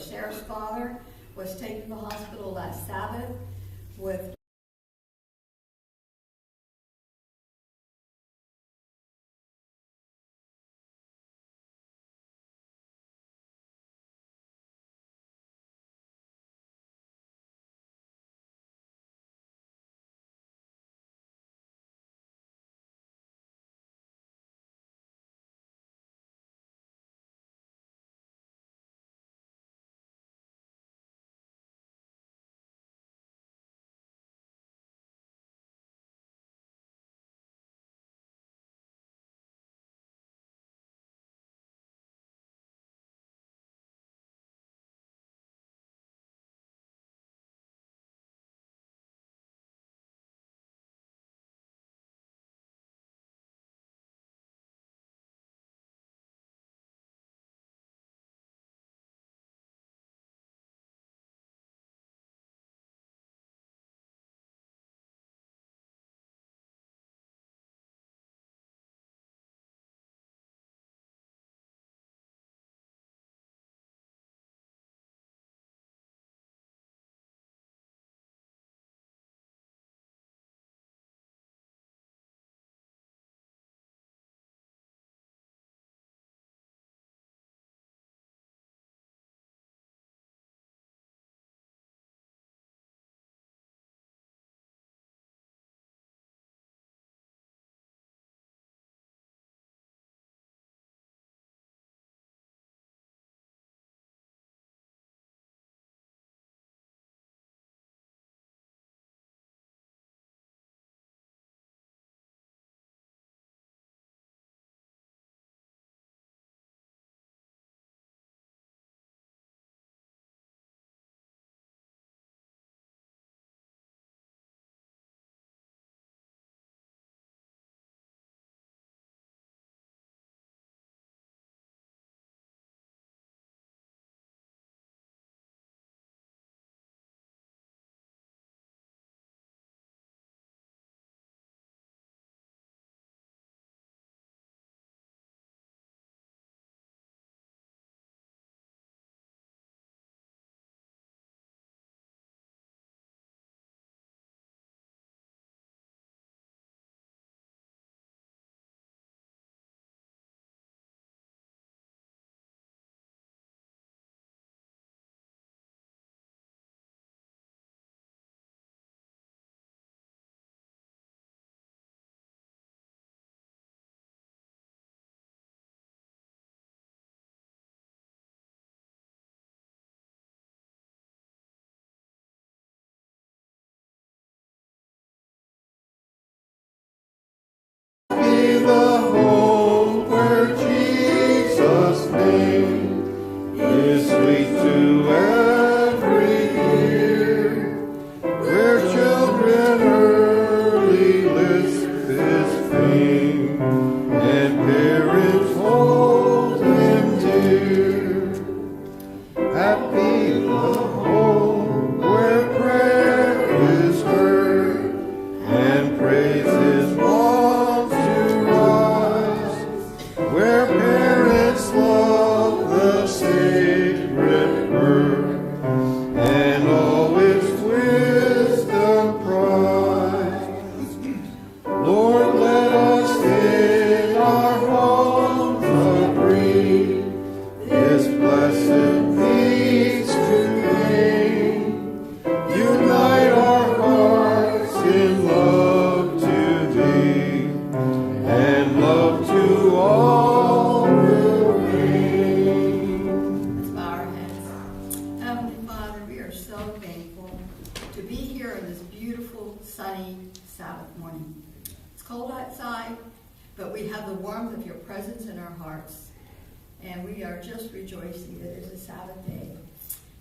Sarah's father was taken to the hospital last Sabbath with Lord, let us in our homes presence in our hearts. And we are just rejoicing that it's a Sabbath day.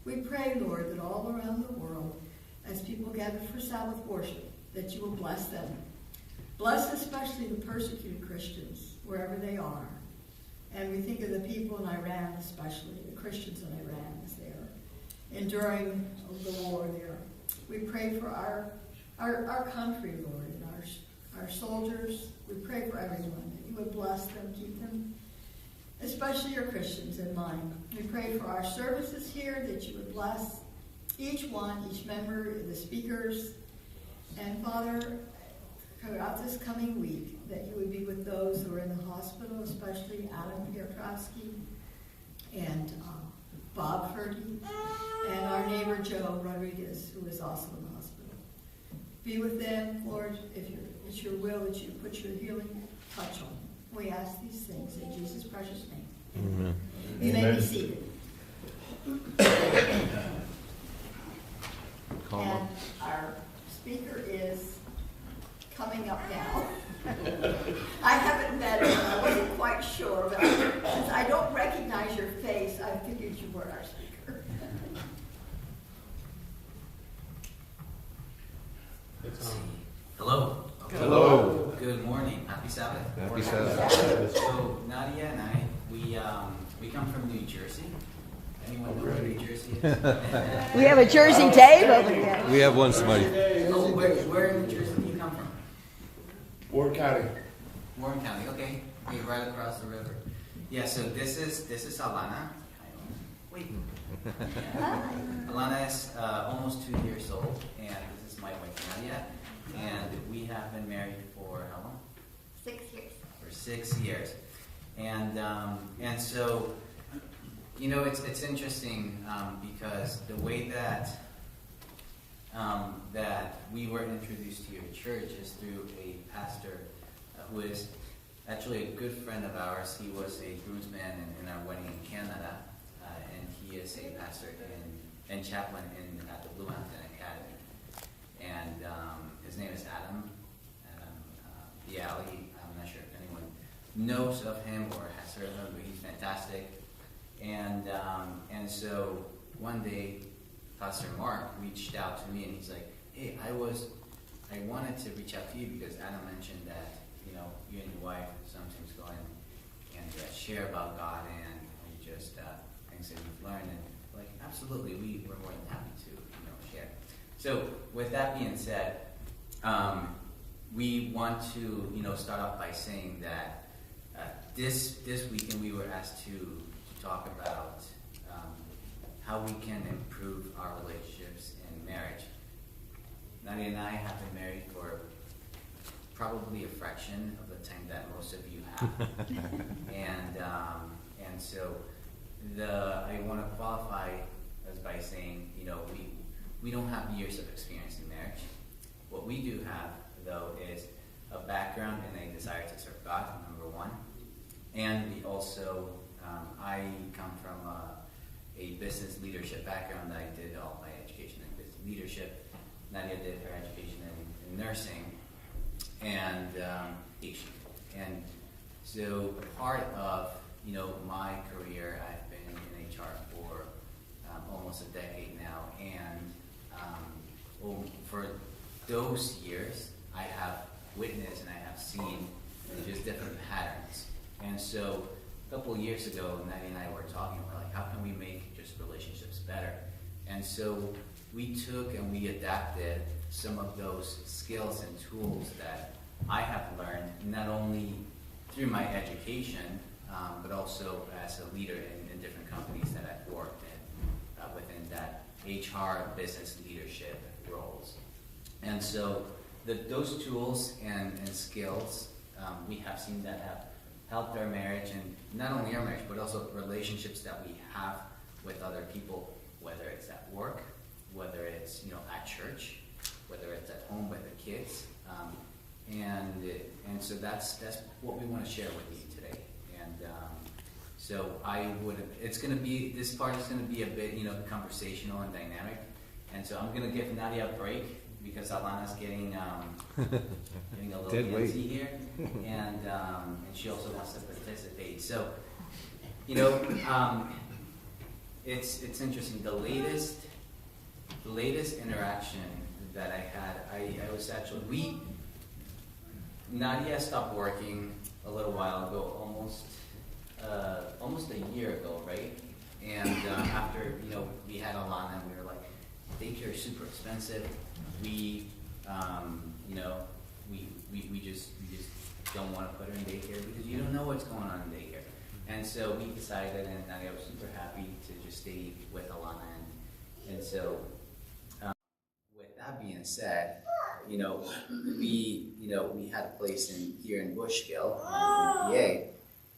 We pray, Lord, that all around the world, as people gather for Sabbath worship, that you will bless them. Bless especially the persecuted Christians, wherever they are. And we think of the people in Iran, especially, the Christians in Iran, as they are enduring the war there. We pray for our country, Lord, and our soldiers. We pray for everyone, that you would bless them, keep them, especially your Christians in mind. We pray for our services here, that you would bless each one, each member, the speakers. And Father, throughout this coming week, that you would be with those who are in the hospital, especially Adam Gierkowski and Bob Ferdy, and our neighbor Joe Rodriguez, who is also in the hospital. Be with them, Lord, if it's your will that you put your healing touch on them. We ask these things in Jesus' precious name. Amen. You may be seated. And our speaker is coming up now. I haven't met him, and I wasn't quite sure, but since I don't recognize your face, I figured you were our speaker. Hello. Hello. Good morning. Happy Sabbath. Happy Sabbath. So Nadia and I, we come from New Jersey. Anyone know where New Jersey is? We have a Jersey Dave over here. We have one, somebody. Oh, where in New Jersey do you come from? Warren County. Warren County. Okay, okay, right across the river. Yeah. So this is Alana. Wait. Alana is almost 2 years old, and this is my wife Nadia, and we have been married for how long? 6 years. For 6 years, and so. You know, it's interesting because the way that that we were introduced to your church is through a pastor who is actually a good friend of ours. He was a groomsman in our wedding in Canada, and he is a pastor and chaplain at the Blue Mountain Academy. And his name is Adam Val'le. I'm not sure if anyone knows of him or has heard of him, but he's fantastic. And so one day, Pastor Mark reached out to me and he's like, "Hey, I wanted to reach out to you because Adam mentioned that, you know, you and your wife sometimes go and share about God and just things that you've learned." And like, absolutely, we're more than happy to, share. So with that being said, we want to, start off by saying that this weekend we were asked to talk about how we can improve our relationships in marriage. Nadia and I have been married for probably a fraction of the time that most of you have, and so I want to qualify as by saying, we don't have years of experience in marriage. What we do have, though, is a background and a desire to serve God, number one, and we also I come from a business leadership background. I did all my education in business leadership. Nadia did her education in nursing and teaching. And so part of my career, I've been in HR for almost a decade now, and for those years, I have witnessed and I have seen just different patterns. And so a couple of years ago, Nadia and I were talking, we're like, how can we make just relationships better? And so we took and we adapted some of those skills and tools that I have learned, not only through my education, but also as a leader in different companies that I've worked in, within that HR business leadership roles. And so those tools and skills, we have seen that have helped our marriage, and not only our marriage, but also relationships that we have with other people, whether it's at work, whether it's at church, whether it's at home with the kids, and so that's what we want to share with you today. And so this part is going to be a bit conversational and dynamic, and so I'm going to give Nadia a break because Alana's getting getting a little Dead weight. antsy here, and she also wants to participate. So, it's interesting. The latest interaction that I had, I was actually Nadia stopped working a little while ago, almost a year ago, right? And after we had Alana, we were like, daycare is super expensive. We just don't want to put her in daycare because you don't know what's going on in daycare. And so we decided, and Nadia was super happy to just stay with Alana. And so, with that being said, we had a place here in Bushkill, in PA,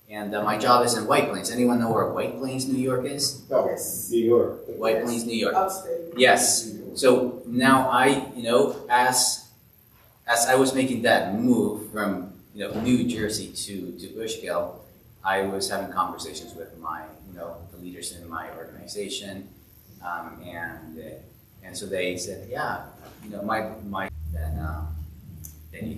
and my job is in White Plains. Anyone know where White Plains, New York is? No, New York. White Plains, New York. Upstate. Yes. So now as I was making that move from New Jersey to Bushkill, I was having conversations with the leaders in my organization, and so they said, yeah, my than you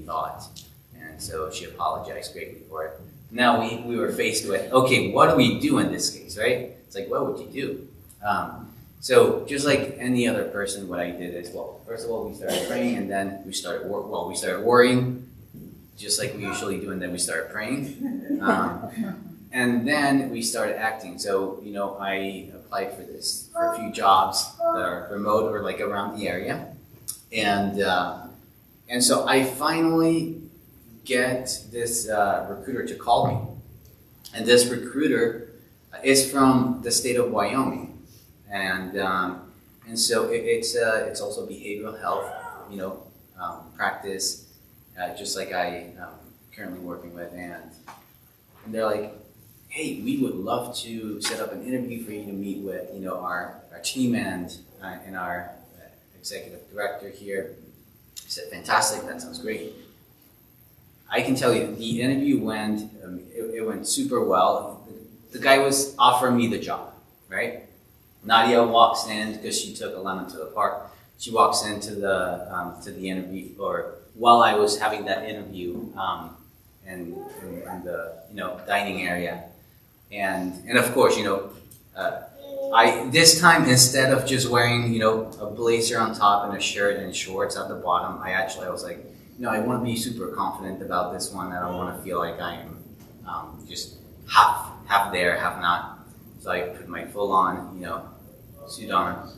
thought, and so she apologized greatly for it. Now we were faced with, okay, what do we do in this case, right? It's like, what would you do? So just like any other person, what I did is, well, first of all, we started praying, and then we started worrying, just like we usually do, and then we started praying. And then we started acting. So, I applied for a few jobs that are remote or like around the area. And so I finally get this recruiter to call me. And this recruiter is from the state of Wyoming. And so it's also behavioral health, practice, just like I currently working with. And they're like, hey, we would love to set up an interview for you to meet with, our team and our executive director here. I said, fantastic, that sounds great. I can tell you, the interview went, it went super well. The guy was offering me the job, right? Nadia walks in, because she took Alana to the park. She walks into the interview, or while I was having that interview in the dining area. And of course, I this time, instead of just wearing a blazer on top and a shirt and shorts at the bottom, I was like, I want to be super confident about this one. I don't want to feel like I am just half there, half not. So I put my full on suit on,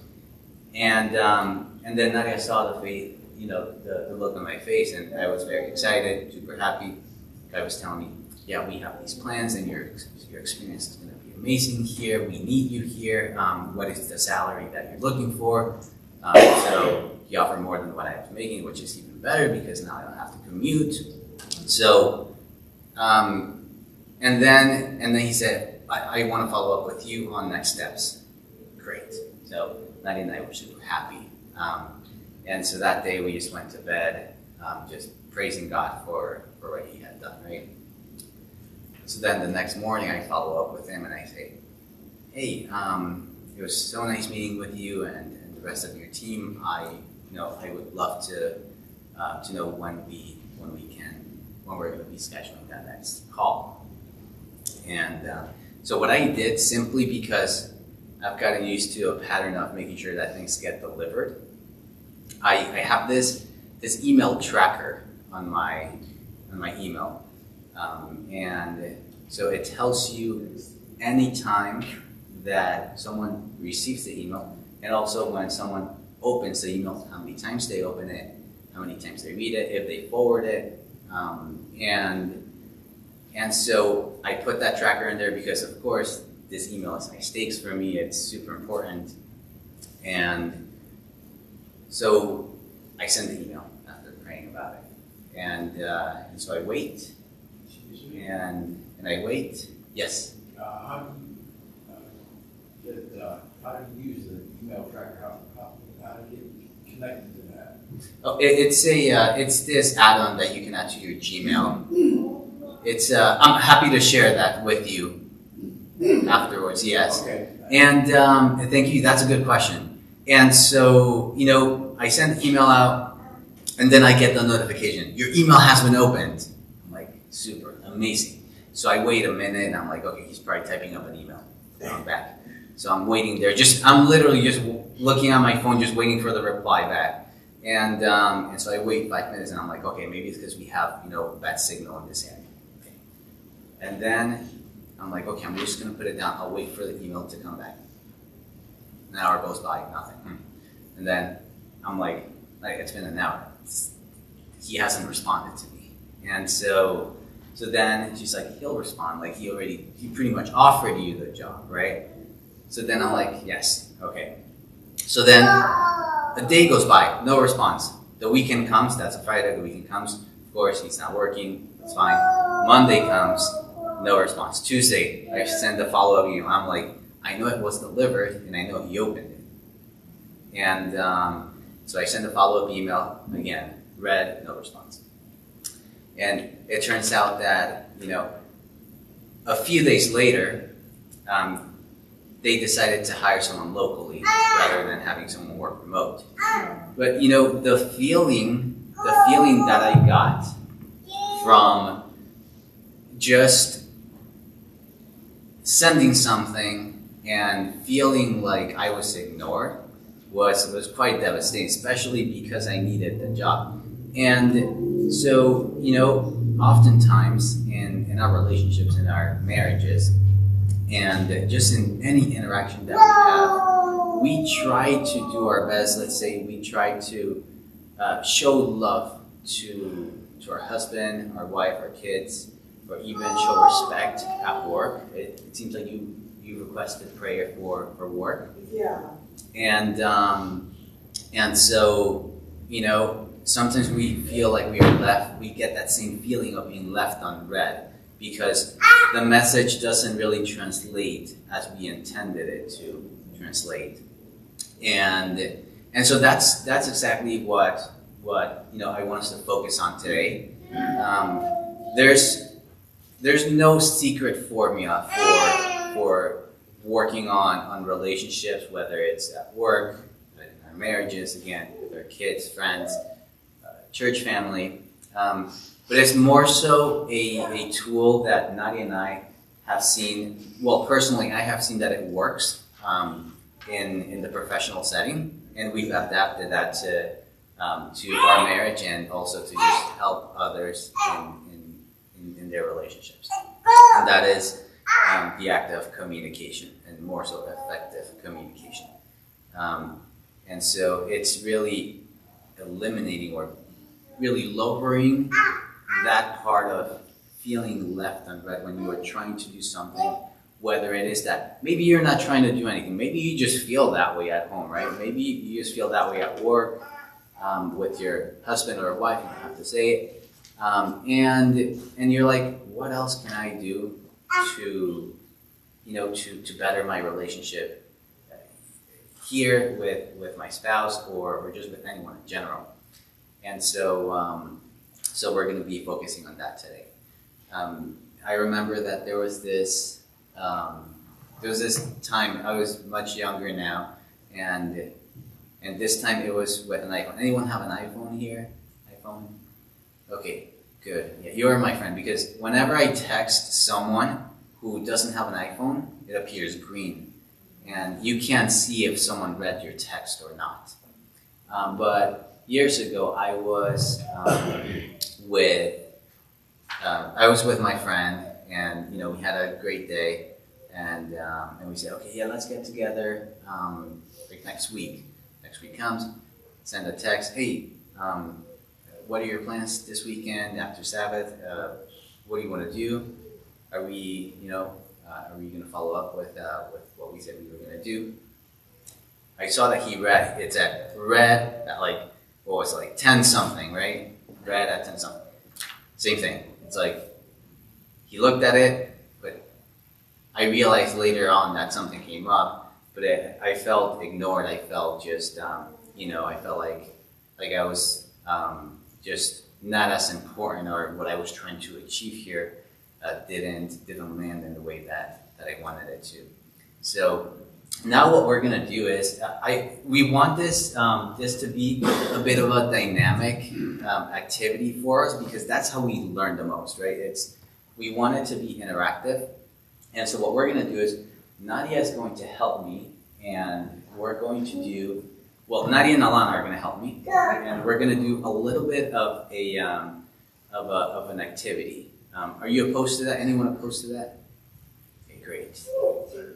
and then Nadia saw the look on my face, and I was very excited, super happy. The guy was telling me, yeah, we have these plans, and your experience is going to be amazing here. We need you here. What is the salary that you're looking for? So he offered more than what I was making, which is even better because now I don't have to commute. So, and then he said, I want to follow up with you on next steps. Great. So Nadia and I were super happy. And so that day we just went to bed, just praising God for what he had done, right? So then the next morning I follow up with him and I say, hey, it was so nice meeting with you and the rest of your team. I would love to know when we're going to be scheduling that next call. And so what I did, simply because I've gotten used to a pattern of making sure that things get delivered, I have this email tracker on my email. And so it tells you anytime that someone receives the email, and also when someone opens the email, how many times they open it, how many times they read it, if they forward it. And so I put that tracker in there because, of course, this email is high stakes for me. It's super important. And so I send the email after praying about it. And so I wait. And I wait. Yes. How do you use the email tracker? How do you get connected to that? Oh, it's this add-on that you can add to your Gmail. It's I'm happy to share that with you afterwards. Yes. Okay. And thank you. That's a good question. And so, I send the email out, and then I get the notification, your email has been opened. I'm like, super, amazing. So I wait a minute, and I'm like, okay, he's probably typing up an email. I'm back. So I'm waiting there. I'm literally just looking at my phone, just waiting for the reply back. And so I wait 5 minutes, and I'm like, okay, maybe it's because we have, bad signal in this area. Okay. And then I'm like, okay, I'm just going to put it down. I'll wait for the email to come back. An hour goes by, nothing. And then I'm like, it's been an hour. He hasn't responded to me. And so then she's like, he'll respond. Like he pretty much offered you the job, right? So then I'm like, yes, okay. So then a day goes by, no response. The weekend comes, that's a Friday, the weekend comes. Of course, he's not working, it's fine. Monday comes, no response. Tuesday, I send a follow-up email. I'm like, I know it was delivered, and I know he opened it. And so I send a follow-up email, again, read, no response. And it turns out that, a few days later, they decided to hire someone locally rather than having someone work remote. But, the feeling that I got from just sending something and feeling like I was ignored was quite devastating, especially because I needed the job. And so, oftentimes in our relationships, in our marriages, and just in any interaction that we have, we try to do our best. Let's say we try to show love to our husband, our wife, our kids, or even show respect at work. It seems like you requested prayer for work. Yeah. And so, sometimes we feel like we get that same feeling of being left unread because the message doesn't really translate as we intended it to translate. And so that's exactly what I want us to focus on today. There's no secret formula for working on relationships, whether it's at work, in our marriages, again, with our kids, friends, church family. But it's more so a tool that Nadia and I have seen. Well, personally, I have seen that it works in the professional setting, and we've adapted that to our marriage and also to just help others in their relationships. And that is the act of communication, and more so effective communication. And so it's really eliminating or really lowering that part of feeling left unread when you are trying to do something, whether it is that maybe you're not trying to do anything, maybe you just feel that way at home, right? Maybe you just feel that way at work with your husband or wife, you don't have to say it. And you're like, what else can I do to better my relationship here with my spouse or just with anyone in general? And so we're going to be focusing on that today. I remember that there was this time, I was much younger now, and this time it was with an iPhone. Anyone have an iPhone here? iPhone? Okay, good. Yeah, you are my friend, because whenever I text someone who doesn't have an iPhone, it appears green. And you can't see if someone read your text or not. But years ago, I was with my friend, and we had a great day, and we said, okay, yeah, let's get together like next week. Next week comes, send a text, hey, what are your plans this weekend after Sabbath? What do you want to do? Are we going to follow up with what we said we were going to do? I saw that he read. It's at like 10 something, right? Read at 10 something. Same thing. It's like he looked at it, but I realized later on that something came up. But I felt ignored. I felt just I felt like I was just not as important, or what I was trying to achieve here didn't land in the way that I wanted it to. So now what we're gonna do is, we want this to be a bit of a dynamic activity for us, because that's how we learn the most, right? We want it to be interactive, and so what we're gonna do is, Nadia is going to help me, and we're going to do, well, Nadia and Alana are gonna help me, and we're gonna do a little bit of an activity. Are you opposed to that? Anyone opposed to that? Okay, great.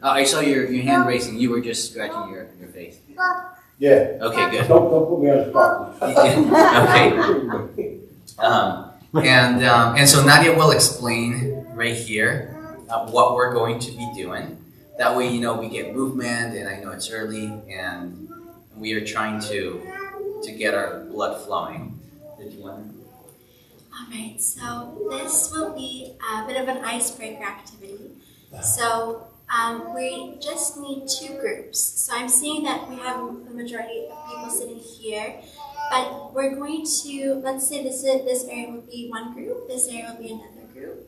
Oh, I saw your hand raising. You were just scratching your face. Yeah. Okay, good. Don't put me on the spot. Okay. And so Nadia will explain right here what we're going to be doing. That way, we get movement, and I know it's early, and we are trying to get our blood flowing. Did you want to? All right, so this will be a bit of an icebreaker activity. So we just need 2 groups. So I'm seeing that we have the majority of people sitting here, but we're going to, let's say this area will be one group, this area will be another group,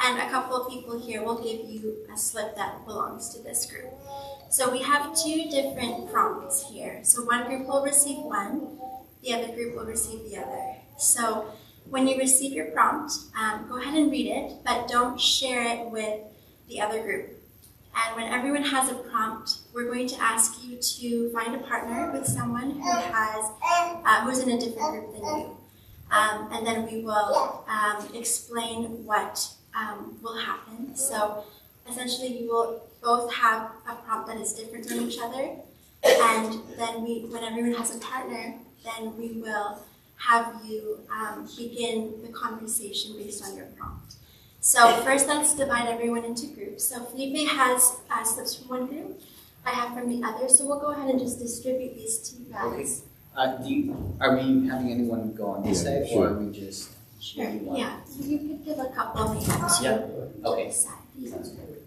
and a couple of people here will give you a slip that belongs to this group. So we have 2 different prompts here. So one group will receive one, the other group will receive the other. So when you receive your prompt, go ahead and read it, but don't share it with the other group. And when everyone has a prompt, we're going to ask you to find a partner with someone who's in a different group than you. And then we will explain what will happen. So essentially, you will both have a prompt that is different from each other. And then when everyone has a partner, then we will have you begin the conversation based on your prompt. So first, let's divide everyone into groups. So Felipe has slips from one group, I have from the other. So we'll go ahead and just distribute these to you guys. Are we having anyone go on this side, or are we just? Sure. Yeah. So you could give a couple maybe to Okay. this side. Sounds good.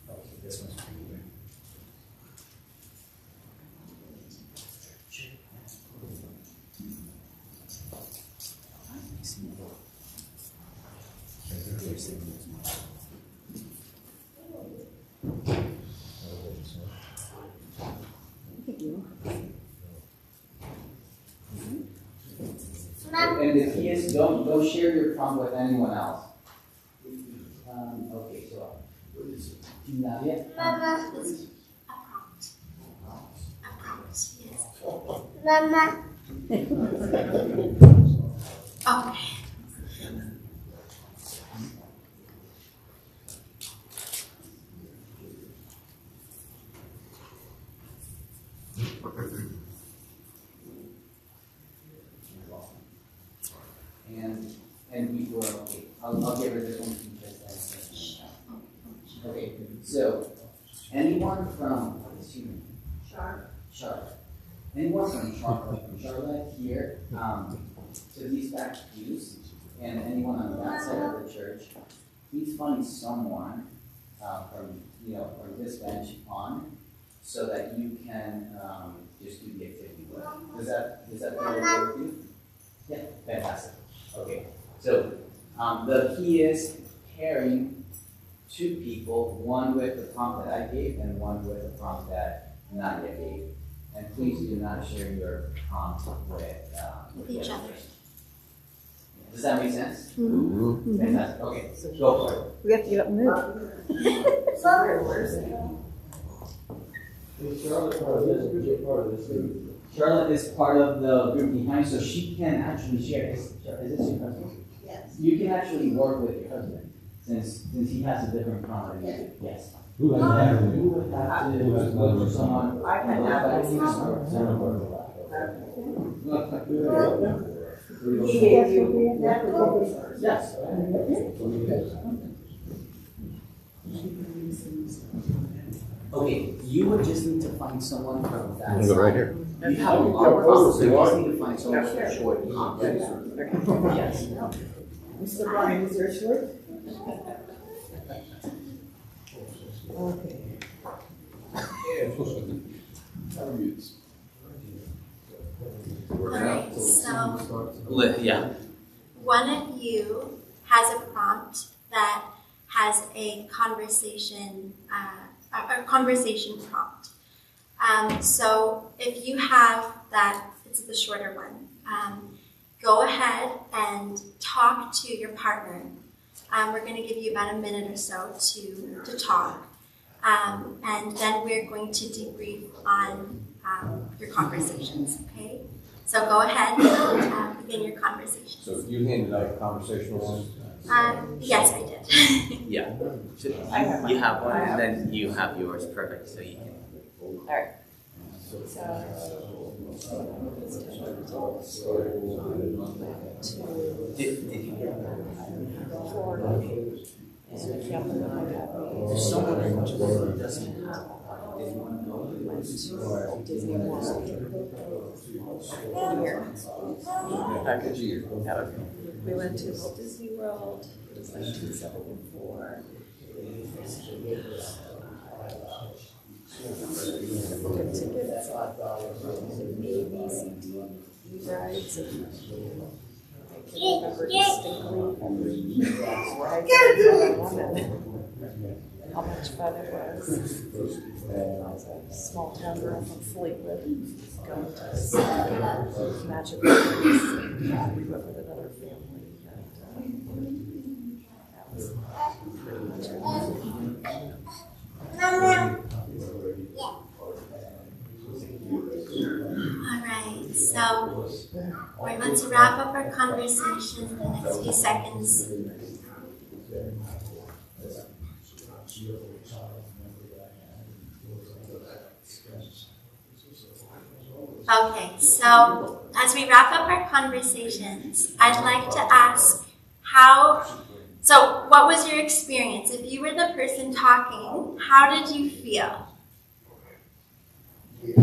Okay. This one's for you. And the key is don't share your prompt with anyone else. Okay, so Nadia. Mama. A prompt, yes. Mama. Okay. And we were okay. I'll give her this one because okay. So anyone from what's your name? Charlotte. Anyone from Charlotte here to these back pews, and anyone on that side of the church, please find someone from this bench on, so that you can just do the activity with. Does that feel okay with you? Yeah, fantastic. Okay, so the key is pairing 2 people, one with the prompt that I gave and one with the prompt that Nadia gave. And please do not share your prompt with Each other. Does that make sense? Mm-hmm. Fantastic. Okay, go for it. We have to get up and move. Is Charlotte part of this group or part of this group? Charlotte is part of the group behind, so she can actually share. Is this your husband? Yes. You can actually work with your husband, since he has a different prompt than you do. Yes. Who has that? You would have to look for someone. I can have it. He gave you that one? Yes. Okay, you would just need to find someone from that I'm gonna go right here. You have a lot of problems, so you just need to find someone who's short. Yes. Mr. Brian, is your short? Okay. Alright, so Yeah. one of you has a prompt that has a conversation prompt. So if you have that, it's the shorter one. Go ahead and talk to your partner. We're going to give you about a minute or so to talk. And then we're going to debrief on your conversations, okay? So go ahead and begin your conversation. So you handed out a conversational system? Yes, I did. Yeah. So you have one, and then you have yours. Perfect. So you can. All right. Did you get There's someone who doesn't have? Did you want to go? Disney World. Here. We went to Walt Disney World. It was 1974. Good tickets. A, B, C, D rides. And I can remember distinctly every ride that I how much fun it was. I was a small town girl from Felipe, going to this magical place. We went with another family. That was pretty much it. Alright, so we're going to wrap up our conversation in the next few seconds. Okay, so as we wrap up our conversations, I'd like to ask what was your experience? If you were the person talking, how did you feel? It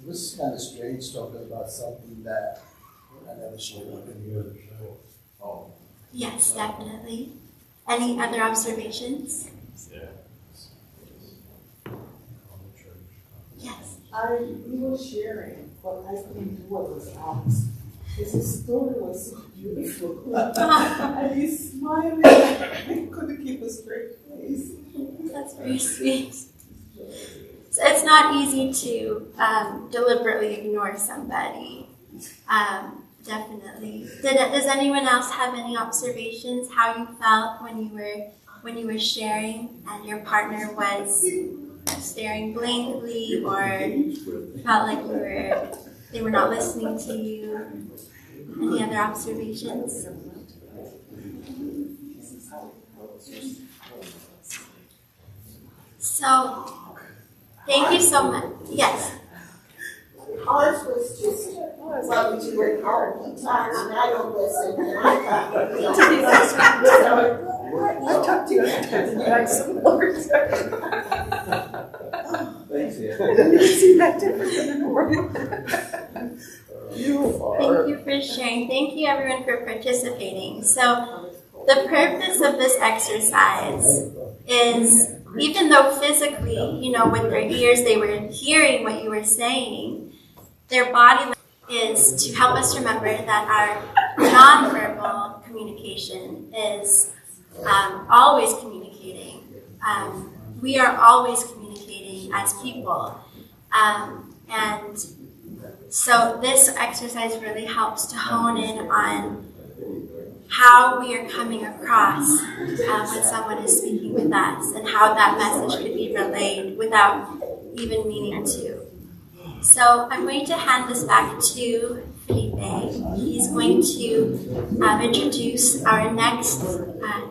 was kind of strange talking about something that I never shared with you. Oh. Yes, definitely. Any other observations? Yes. We were sharing, but I couldn't do what was asked. His story was so beautiful. And he's smiling. I couldn't keep a straight face. That's very sweet. So it's not easy to deliberately ignore somebody. Definitely. Does anyone else have any observations? How you felt when you were sharing and your partner was staring blankly, or felt like they were not listening to you? Any other observations? So, thank you so much. Yes. Ours was just, well, you were hard. He talks and I don't listen. And I talk to you after you like some words. Thanks, It doesn't seem that different in the morning. Thank you for sharing. Thank you everyone for participating. So the purpose of this exercise is, even though physically, with their ears they were hearing what you were saying, their body is to help us remember that our nonverbal communication is always communicating. We are always communicating as people. And so this exercise really helps to hone in on how we are coming across when someone is speaking with us, and how that message could be relayed without even meaning to. So I'm going to hand this back to Felipe. He's going to introduce our next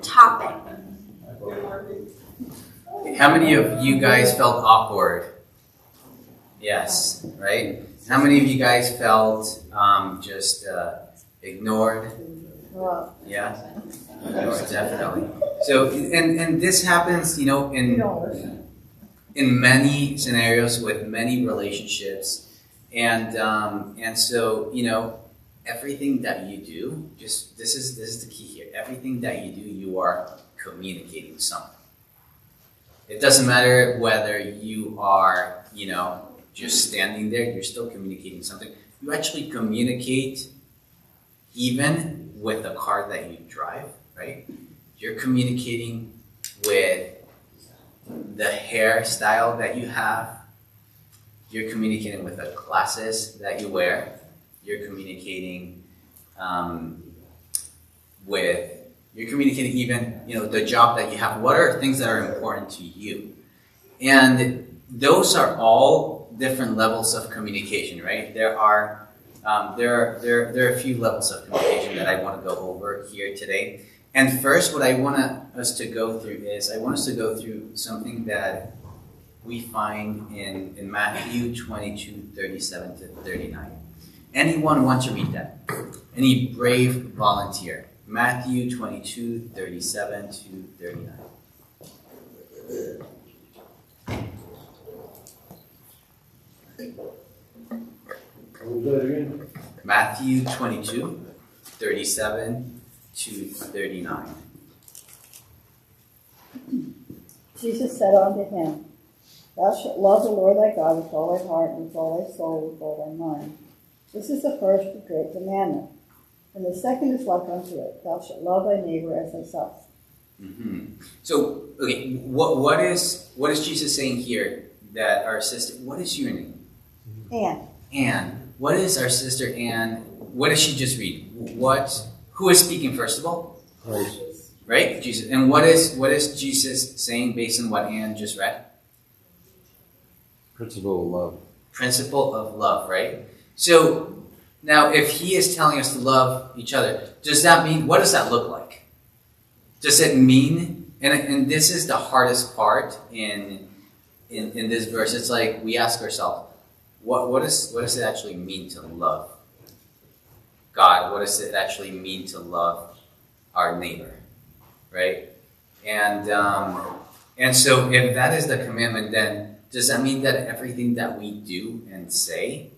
topic. How many of you guys felt awkward? Yes, right? How many of you guys felt just ignored? Yeah, ignored, definitely. So, and this happens, in many scenarios with many relationships, and so everything that you do, this is the key here. Everything that you do, you are communicating something. It doesn't matter whether you are, just standing there, you're still communicating something. You actually communicate even with the car that you drive, right? you're communicating with the hairstyle that you have. You're communicating with the glasses that you wear. You're communicating you're communicating even, the job that you have. What are things that are important to you? And those are all different levels of communication, right? There are a few levels of communication that I want to go over here today. And first, what I want us to go through is, I want us to go through something that we find in Matthew 22, 37 to 39. Anyone want to read that? Any brave volunteer? Matthew 22, 37 to 39. What was that again? Matthew 22, 37 to 39. Jesus said unto him, Thou shalt love the Lord thy God with all thy heart, and with all thy soul, with all thy mind. This is the first and great commandment. And the second is like unto it, Thou shalt love thy neighbor as thyself. Mm-hmm. So, okay, what is Jesus saying here? That our sister, what is your name? Anne. Anne. What is our sister Anne? What does she just read? Who is speaking first of all? Christ. Right? Jesus. And what is Jesus saying based on what Anne just read? Principle of love. Principle of love, right? So now if he is telling us to love each other, does that mean, what does that look like? Does it mean, and this is the hardest part in this verse, it's like we ask ourselves, what does it actually mean to love God? What does it actually mean to love our neighbor? Right? And so if that is the commandment, then does that mean that everything that we do and say,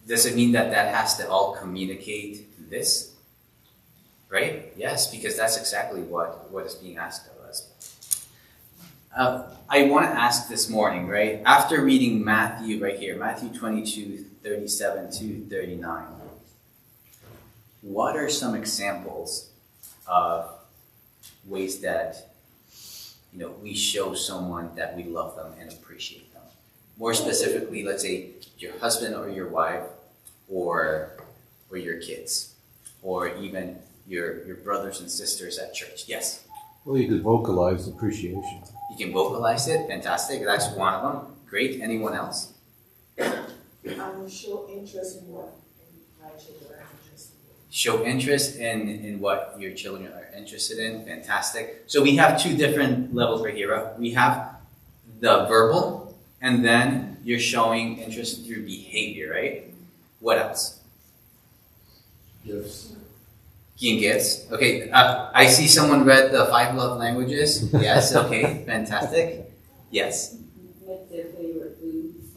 does it mean that has to all communicate this? Right? Yes, because that's exactly what is being asked of us. I want to ask this morning, right? After reading Matthew right here, Matthew 22, 37 to 39, what are some examples of ways that we show someone that we love them and appreciate them? More specifically, let's say your husband or your wife, or your kids, or even your brothers and sisters at church. Yes? Well, you could vocalize appreciation. You can vocalize it. Fantastic. That's one of them. Great. Anyone else? Show interest in what my children are interested in. Show interest in what your children are interested in. Fantastic. So we have two different levels right here. We have the verbal, and then you're showing interest through behavior, right? What else? Gifts. Giving gifts. Okay, I see someone read the 5 love languages. Yes, okay, fantastic. Yes. Make their favorite foods.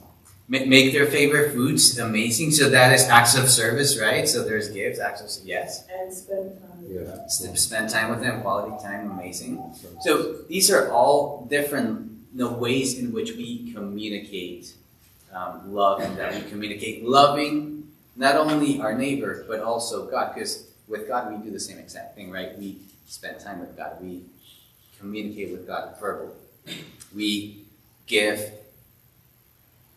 Make their favorite foods. Amazing. So that is acts of service, right? So there's gifts, acts of, yes. And spend time. Yeah. Spend time with them, quality time, amazing. So these are all different ways in which we communicate love, and that we communicate loving not only our neighbor, but also God, because with God we do the same exact thing, right? We spend time with God. We communicate with God verbally. We give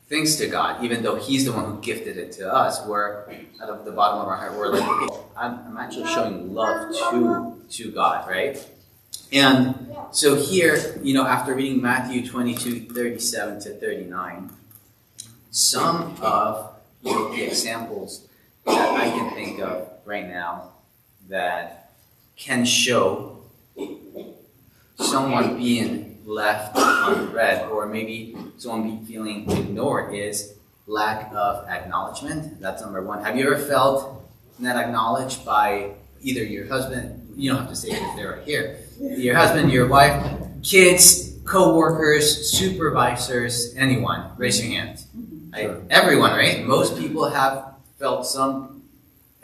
things to God, even though He's the one who gifted it to us. We're out of the bottom of our heart, we're like, okay, I'm actually showing love to God, right? And so here, after reading Matthew 22, 37 to 39, some of the examples that I can think of right now that can show someone being left unread, or maybe someone feeling ignored, is lack of acknowledgement. That's number one. Have you ever felt not acknowledged by either your husband, you don't have to say it if they're right here, your husband, your wife, kids, co-workers, supervisors, anyone? Raise your hand. Sure. Everyone, right? Most people have felt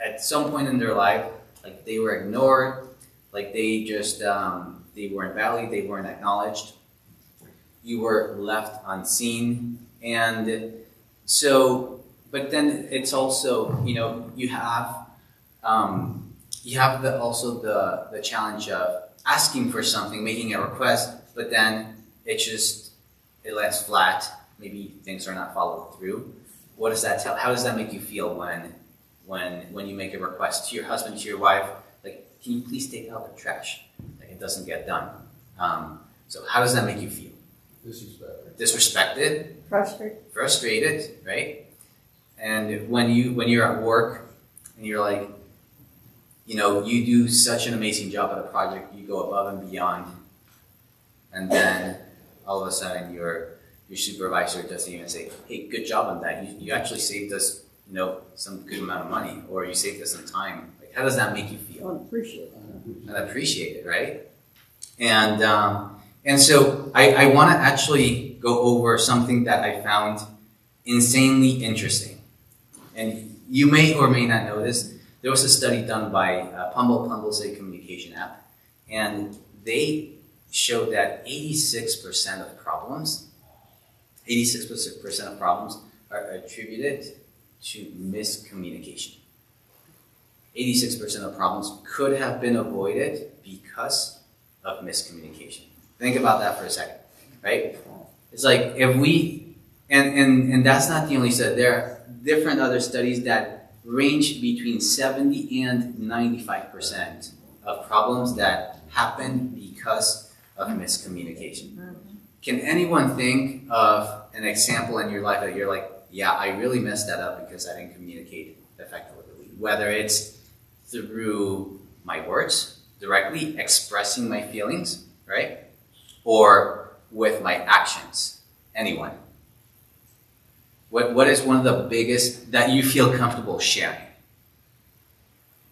at some point in their life, like they were ignored, like they just, they weren't valued, they weren't acknowledged. You were left unseen. And so, but then it's also, you have you have also the challenge of asking for something, making a request, but then it lands flat. Maybe things are not followed through. What does that tell? How does that make you feel when you make a request to your husband, to your wife, like, can you please take out the trash? Like, it doesn't get done. So how does that make you feel? Disrespected. Frustrated, right? And when you're at work and you're like, you know, you do such an amazing job at a project, you go above and beyond, and then all of a sudden your supervisor doesn't even say, hey, good job on that. You actually saved us, you know, some good amount of money, or you saved us some time. Like, how does that make you feel? Unappreciated, right? And so I want to actually go over something that I found insanely interesting. And you may or may not know this. There was a study done by Pumble's a communication app, and they showed that 86% of problems are attributed to miscommunication. 86% of problems could have been avoided because of miscommunication. Think about that for a second, right? It's like if we, and that's not the only study. There are different other studies that range between 70 and 95% of problems that happen because of miscommunication. Can anyone think of an example in your life that you're like, yeah, I really messed that up because I didn't communicate effectively? Whether it's through my words, directly expressing my feelings, right? Or with my actions. Anyone? What is one of the biggest that you feel comfortable sharing?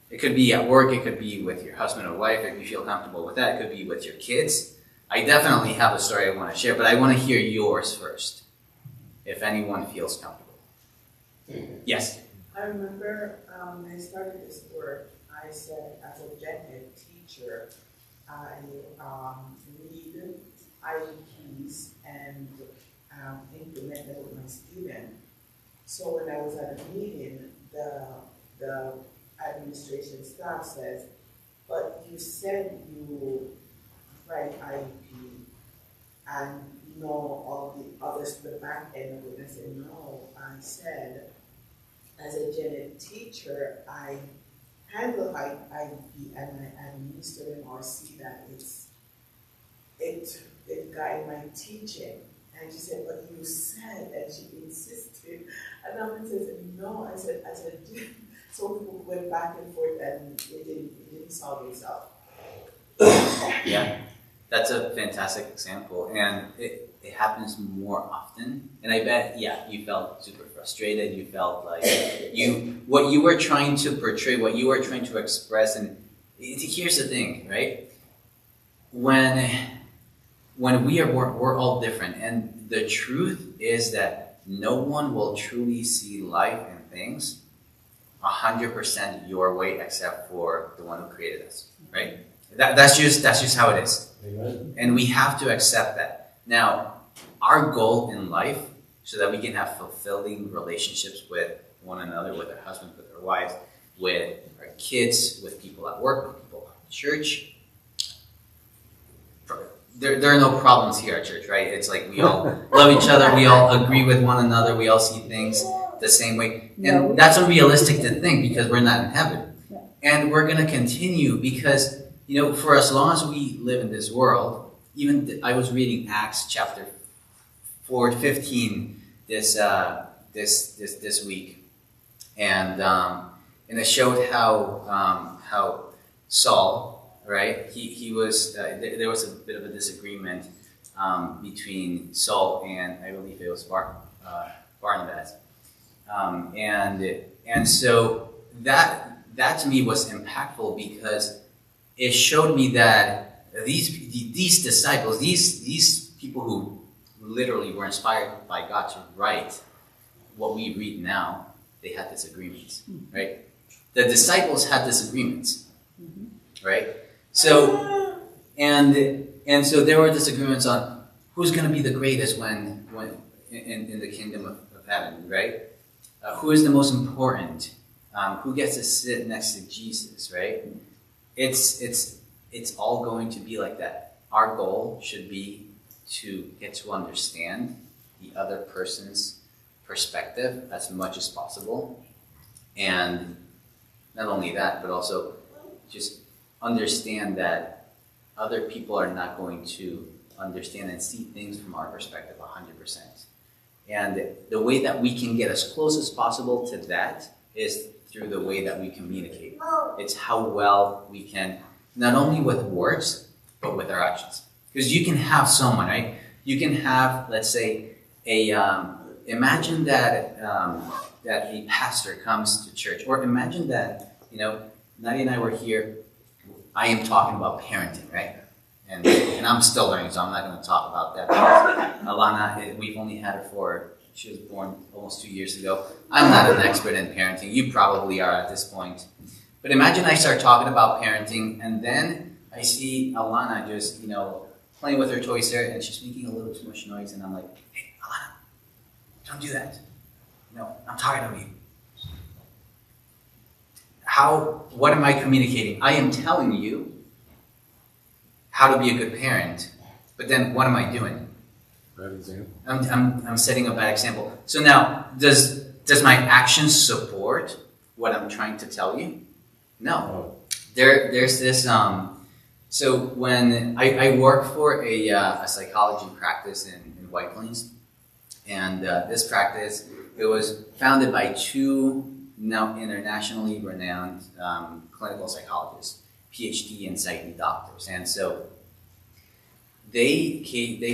It could be at work, it could be with your husband or wife, if you feel comfortable with that. It could be with your kids. I definitely have a story I want to share, but I want to hear yours first, if anyone feels comfortable. Yes? I remember when I started this work, I said, as a gen ed teacher, I read IEPs and implement them with my student. So when I was at a meeting, the administration staff says, but you said you write IEP and know all the others, the back end of it. And I said, no, I said, as a gen ed teacher, I handle IEP and I administer them or see that it guide my teaching. And she said, but you said, and she insisted. And I said, no, I said, so people went back and forth and it didn't solve itself. Yeah, that's a fantastic example. And it happens more often. And I bet, yeah, you felt super frustrated. You felt like what you were trying to portray, what you were trying to express. And here's the thing, right? When we are, we're all different. And the truth is that no one will truly see life and things 100% your way except for the one who created us, right? That's just how it is. Amen. And we have to accept that. Now, our goal in life, so that we can have fulfilling relationships with one another, with our husbands, with our wives, with our kids, with people at work, with people at church. There are no problems here at church, right? It's like we all love each other, we all agree with one another, we all see things the same way. And that's unrealistic to think because we're not in heaven. And we're going to continue because, you know, for as long as we live in this world, even I was reading Acts chapter 4:15 this week, and it showed how Saul, right? He was there was a bit of a disagreement between Saul and I believe it was Barnabas, and so that to me was impactful because it showed me that these disciples, these people who literally were inspired by God to write what we read now, they had disagreements, right? The disciples had disagreements, right? So, and so there were disagreements on who's going to be the greatest when in the kingdom of heaven, right? Who is the most important? who gets to sit next to Jesus, right? It's all going to be like that. Our goal should be to get to understand the other person's perspective as much as possible. And not only that, but also just understand that other people are not going to understand and see things from our perspective 100%. And the way that we can get as close as possible to that is through the way that we communicate. It's how well we can, not only with words, but with our actions. Because you can have someone, right? You can have, let's say, imagine that that a pastor comes to church, or imagine that, Nadia and I were here. I am talking about parenting, right? And I'm still learning, so I'm not going to talk about that. Alana, we've only had her she was born almost 2 years ago. I'm not an expert in parenting. You probably are at this point. But imagine I start talking about parenting, and then I see Alana just, playing with her toys there, and she's making a little too much noise, and I'm like, hey, Alana, don't do that. No, I'm talking to you. What am I communicating? I am telling you how to be a good parent, but then what am I doing? Bad example. I'm setting a bad example. So now, does my actions support what I'm trying to tell you? No. Oh. There's this. So when I work for a psychology practice in White Plains, and this practice, it was founded by two now internationally renowned clinical psychologists, PhD and PsyD doctors, and so they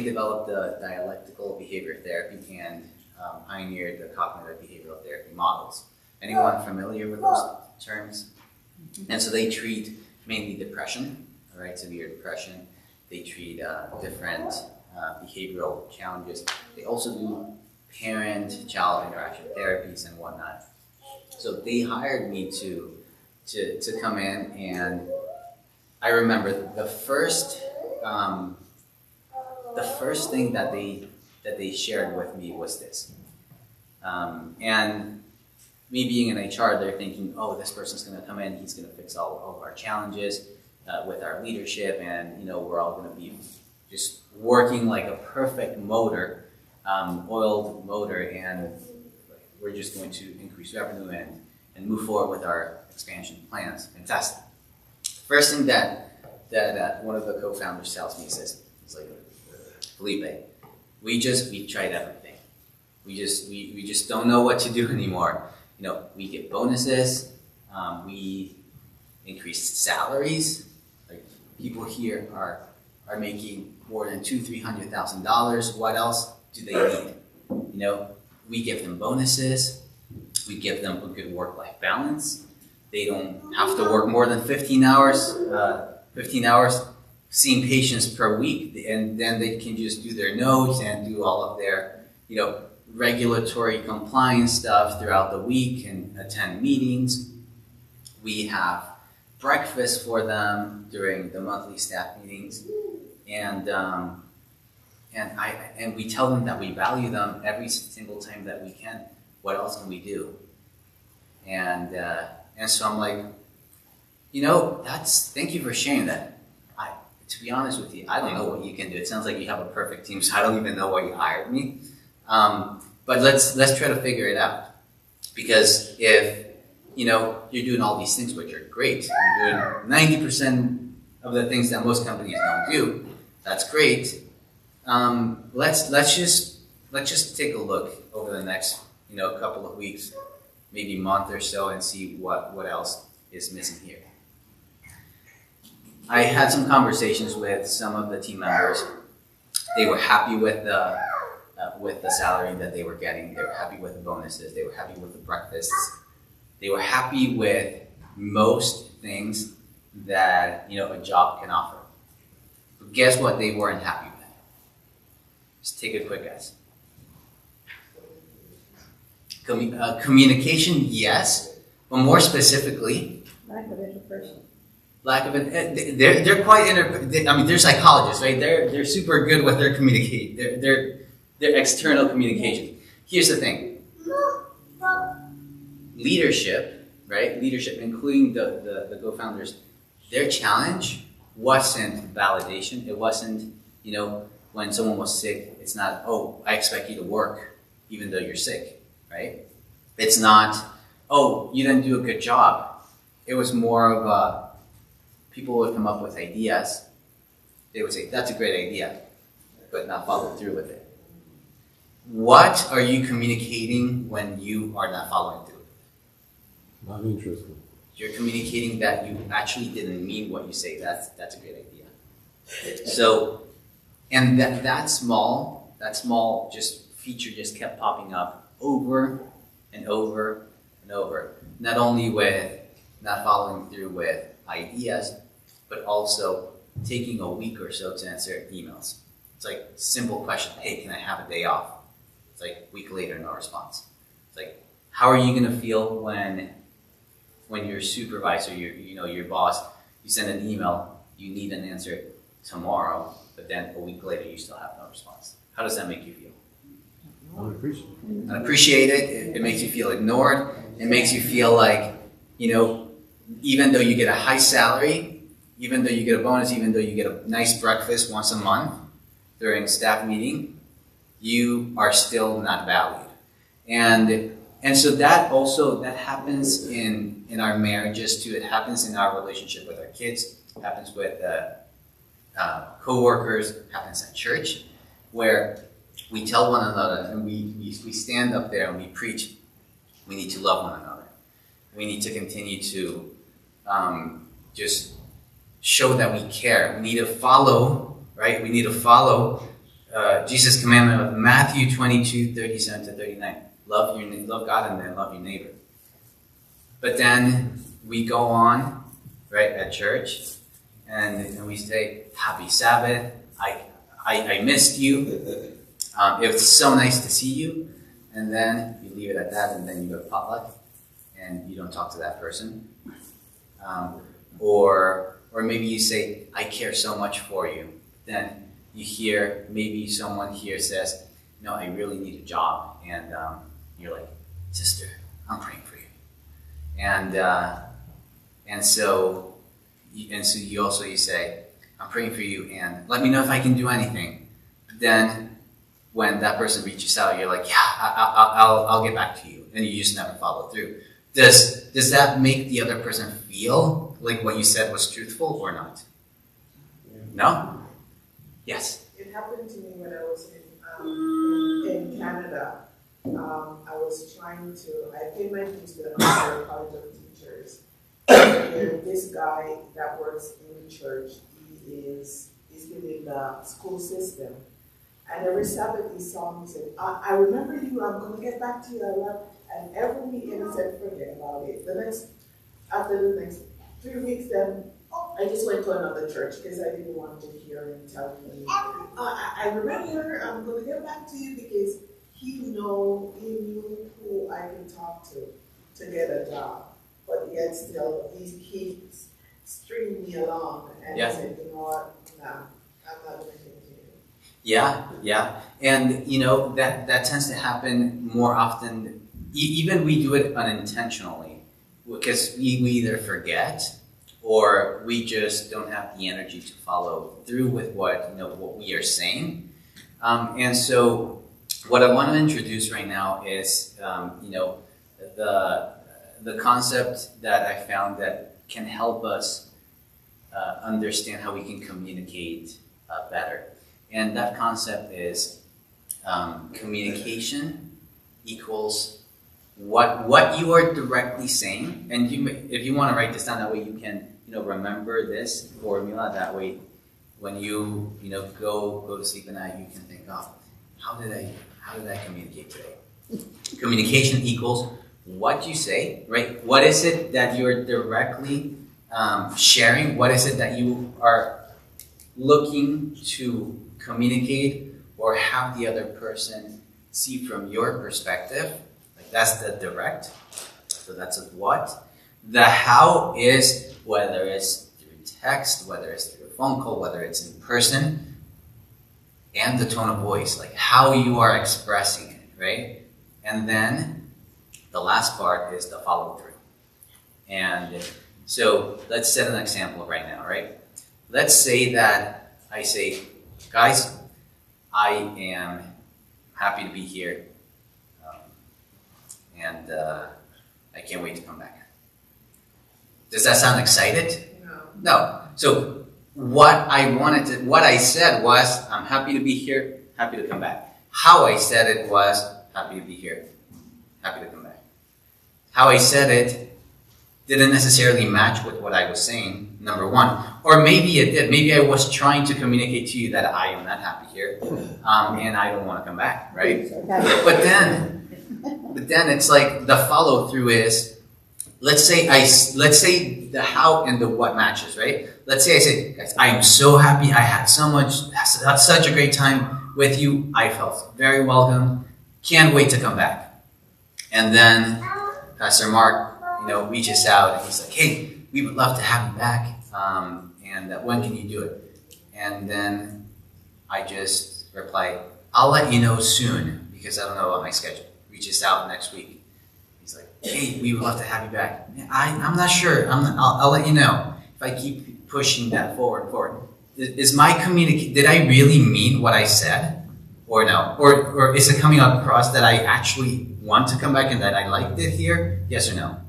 developed the dialectical behavior therapy and pioneered the cognitive behavioral therapy models. Anyone familiar with those terms? And so they treat mainly depression, all right, severe depression. They treat different behavioral challenges. They also do parent-child interaction therapies and whatnot. So they hired me to come in, and I remember the first thing that they shared with me was this. And me being in HR, they're thinking, oh, this person's going to come in, he's going to fix all of our challenges with our leadership, and we're all going to be just working like a perfect motor, oiled motor, and we're just going to increase revenue and move forward with our expansion plans. Fantastic. First thing that one of the co-founders tells me, he's like, Felipe, we tried everything. We just don't know what to do anymore. We get bonuses, we increase salaries. Like, people here are making more than $200,000-$300,000. What else do they need? We give them bonuses. We give them a good work-life balance. They don't have to work more than 15 hours seeing patients per week, and then they can just do their notes and do all of their, regulatory compliance stuff throughout the week and attend meetings. We have breakfast for them during the monthly staff meetings, and we tell them that we value them every single time that we can. What else can we do? And so I'm like, thank you for sharing that. To be honest with you, I don't know what you can do. It sounds like you have a perfect team, so I don't even know why you hired me. But let's try to figure it out. Because if, you're doing all these things, which are great, you're doing 90% of the things that most companies don't do, that's great. Let's just take a look over the next, couple of weeks, maybe month or so, and see what else is missing here. I had some conversations with some of the team members. They were happy with the salary that they were getting. They were happy with the bonuses. They were happy with the breakfasts. They were happy with most things that a job can offer. But guess what? They weren't happy with. Just take a quick guess. Communication, yes, but more specifically, Lack of interpersonal. They're quite they're psychologists, right? They're super good with their communicate. Their external communication. Here's the thing. Leadership right? Leadership, including the co-founders, their challenge wasn't validation. It wasn't, when someone was sick, it's not, oh, I expect you to work even though you're sick, right? It's not, oh, you didn't do a good job. It was more of people would come up with ideas. They would say, that's a great idea, but not follow through with it. What are you communicating when you are not following through? Not interested. You're communicating that you actually didn't mean what you say. That's a great idea. So, and that small just feature just kept popping up over and over and over. Not only with not following through with ideas, but also taking a week or so to answer emails. It's like simple question. Hey, can I have a day off? It's like a week later, no response. It's like, how are you going to feel when your supervisor, your boss, you send an email, you need an answer tomorrow, but then a week later you still have no response? How does that make you feel? Unappreciated. Unappreciated. It makes you feel ignored. It makes you feel like, even though you get a high salary, even though you get a bonus, even though you get a nice breakfast once a month during a staff meeting, you are still not valued. And so that happens in our marriages too. It happens in our relationship with our kids. It happens with co-workers. It happens at church, where we tell one another and we stand up there and we preach. We need to love one another. We need to continue to just show that we care. We need to follow, right? We need to follow Jesus' commandment of Matthew 22:37-39. Love God and then love your neighbor. But then we go on, right, at church, and we say, Happy Sabbath. I missed you. It was so nice to see you. And then you leave it at that, and then you go to potluck, and you don't talk to that person. Or maybe you say, I care so much for you. Then you hear, maybe someone here says, no, I really need a job. And you're like, sister, I'm praying for you. And so you say, I'm praying for you, and let me know if I can do anything. But then when that person reaches out, you're like, yeah, I'll get back to you. And you just never follow through. Does that make the other person feel like what you said was truthful or not? No? Yes? It happened to me when I was in Canada. I paid my fees to the College of Teachers. And this guy that works in the church, he's been in the school system. And every Sabbath he saw me and said, I remember you, I'm going to get back to you. And every weekend he said, forget about it. After the next 3 weeks, then I just went to another church because I didn't want to hear him tell me. I remember, I'm going to get back to you, because he knew who I can talk to get a job. But yet still, he keeps stringing me along. And I said, you know what, no, I'm not going to continue. Yeah. And, that tends to happen more often. Even we do it unintentionally, because we either forget or we just don't have the energy to follow through with what we are saying. And so what I want to introduce right now is, the concept that I found that can help us understand how we can communicate better. And that concept is communication equals what you are directly saying. And if you want to write this down, that way you can remember this formula. That way, when you go to sleep at night, you can think, oh, how did I communicate today? Communication equals what you say, right? What is it that you're directly sharing? What is it that you are looking to communicate or have the other person see from your perspective? Like, that's the direct. So that's a what. The how is whether it's through text, whether it's through a phone call, whether it's in person, and the tone of voice, like how you are expressing it, right? And then the last part is the follow through. And so let's set an example right now, right? Let's say that I say, guys, I am happy to be here, and I can't wait to come back. Does that sound excited? No. So what I said was, I'm happy to be here, happy to come back. How I said it was, happy to be here, happy to come back. How I said it didn't necessarily match with what I was saying, number one. Or maybe it did. Maybe I was trying to communicate to you that I am not happy here, and I don't want to come back, right? But then it's like the follow through is, let's say the how and the what matches, right? Let's say I say, guys, I am so happy. I had such a great time with you. I felt very welcome. Can't wait to come back. And then Pastor Mark, reaches out and he's like, hey, we would love to have you back. And when can you do it? And then I just reply, I'll let you know soon because I don't know about my schedule. Reaches out next week. He's like, hey, we would love to have you back. I'm not sure. I'll let you know if I keep pushing that forward. Is my communication? Did I really mean what I said, or no? Or is it coming across that I actually want to come back and that I liked it here? Yes or no?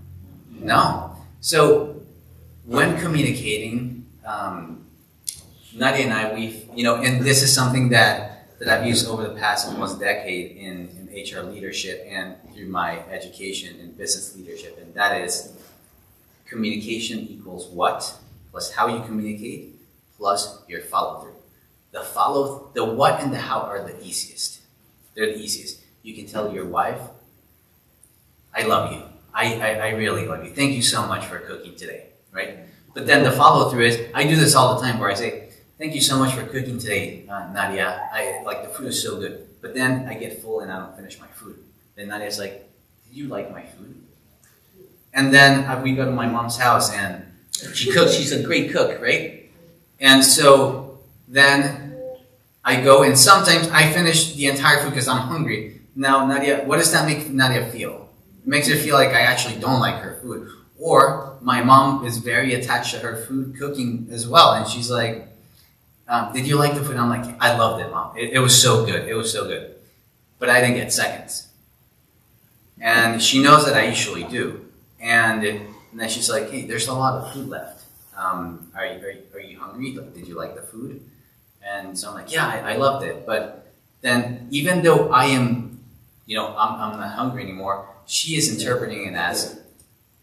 No. So when communicating, Nadia and I, and this is something that I've used over the past almost decade in HR leadership and through my education in business leadership, and that is communication equals what plus how you communicate plus your follow through. The what and the how are the easiest. They're the easiest. You can tell your wife, I love you. I really love you. Thank you so much for cooking today, right? But then the follow through is, I do this all the time where I say, thank you so much for cooking today, Nadia. The food is so good. But then I get full and I don't finish my food. Then Nadia's like, did you like my food? And then we go to my mom's house and she cooks. She's a great cook, right? And so then I go and sometimes I finish the entire food because I'm hungry. Now, Nadia, what does that make Nadia feel? It makes her feel like I actually don't like her food. Or my mom is very attached to her food cooking as well. And she's like, did you like the food? I'm like, I loved it, Mom. It was so good. It was so good. But I didn't get seconds. And she knows that I usually do. And then she's like, hey, there's a lot of food left. Are you hungry? Did you like the food? And so I'm like, yeah, I loved it. But then even though I am, I'm not hungry anymore, she is interpreting it as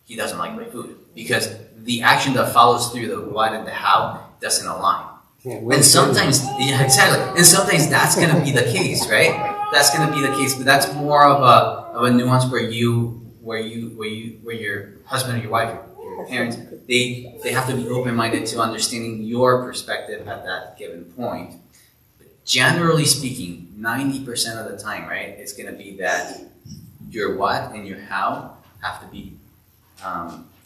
he doesn't like my food. Because the action that follows through the what and the how doesn't align. And sometimes, yeah, exactly. And sometimes that's going to be the case, right? That's going to be the case, but that's more of a nuance where your husband or your wife, your parents, they have to be open-minded to understanding your perspective at that given point. But generally speaking, 90% of the time, right, it's going to be that your what and your how have to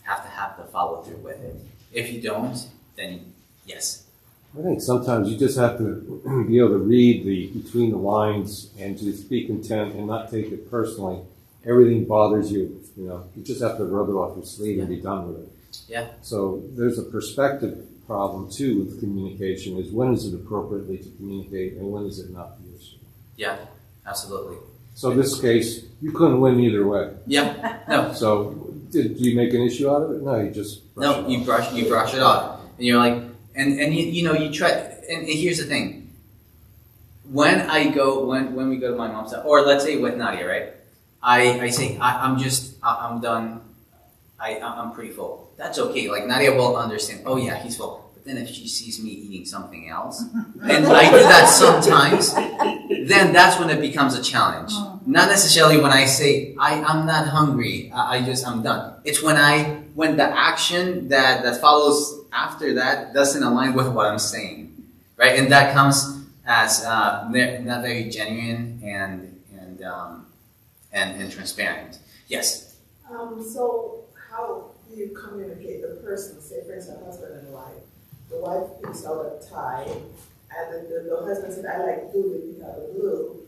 have the follow through with it. If you don't, then yes. I think sometimes you just have to be able to read between the lines and to speak intent and not take it personally. Everything bothers you, you just have to rub it off your sleeve and be done with it. Yeah. So there's a perspective problem too with communication, is when is it appropriately to communicate and when is it not the issue? Yeah, absolutely. So in this case, you couldn't win either way. Yeah, no. So did you make an issue out of it? No, you just brush you brush it off. And you're like, and you try, and here's the thing. When we go to my mom's house, or let's say with Nadia, right? I say, I'm done. I'm pretty full. That's okay. Like Nadia will understand. Oh yeah, he's full. But then if she sees me eating something else, and I do that sometimes, then that's when it becomes a challenge. Not necessarily when I say I'm not hungry. I'm done. It's when the action that follows after that doesn't align with what I'm saying, right? And that comes as not very genuine and transparent. Yes. So how do you communicate the person? Say, for instance, husband and wife. The wife picks out a tie, and the husband said, "I like blue." They pick out the blue,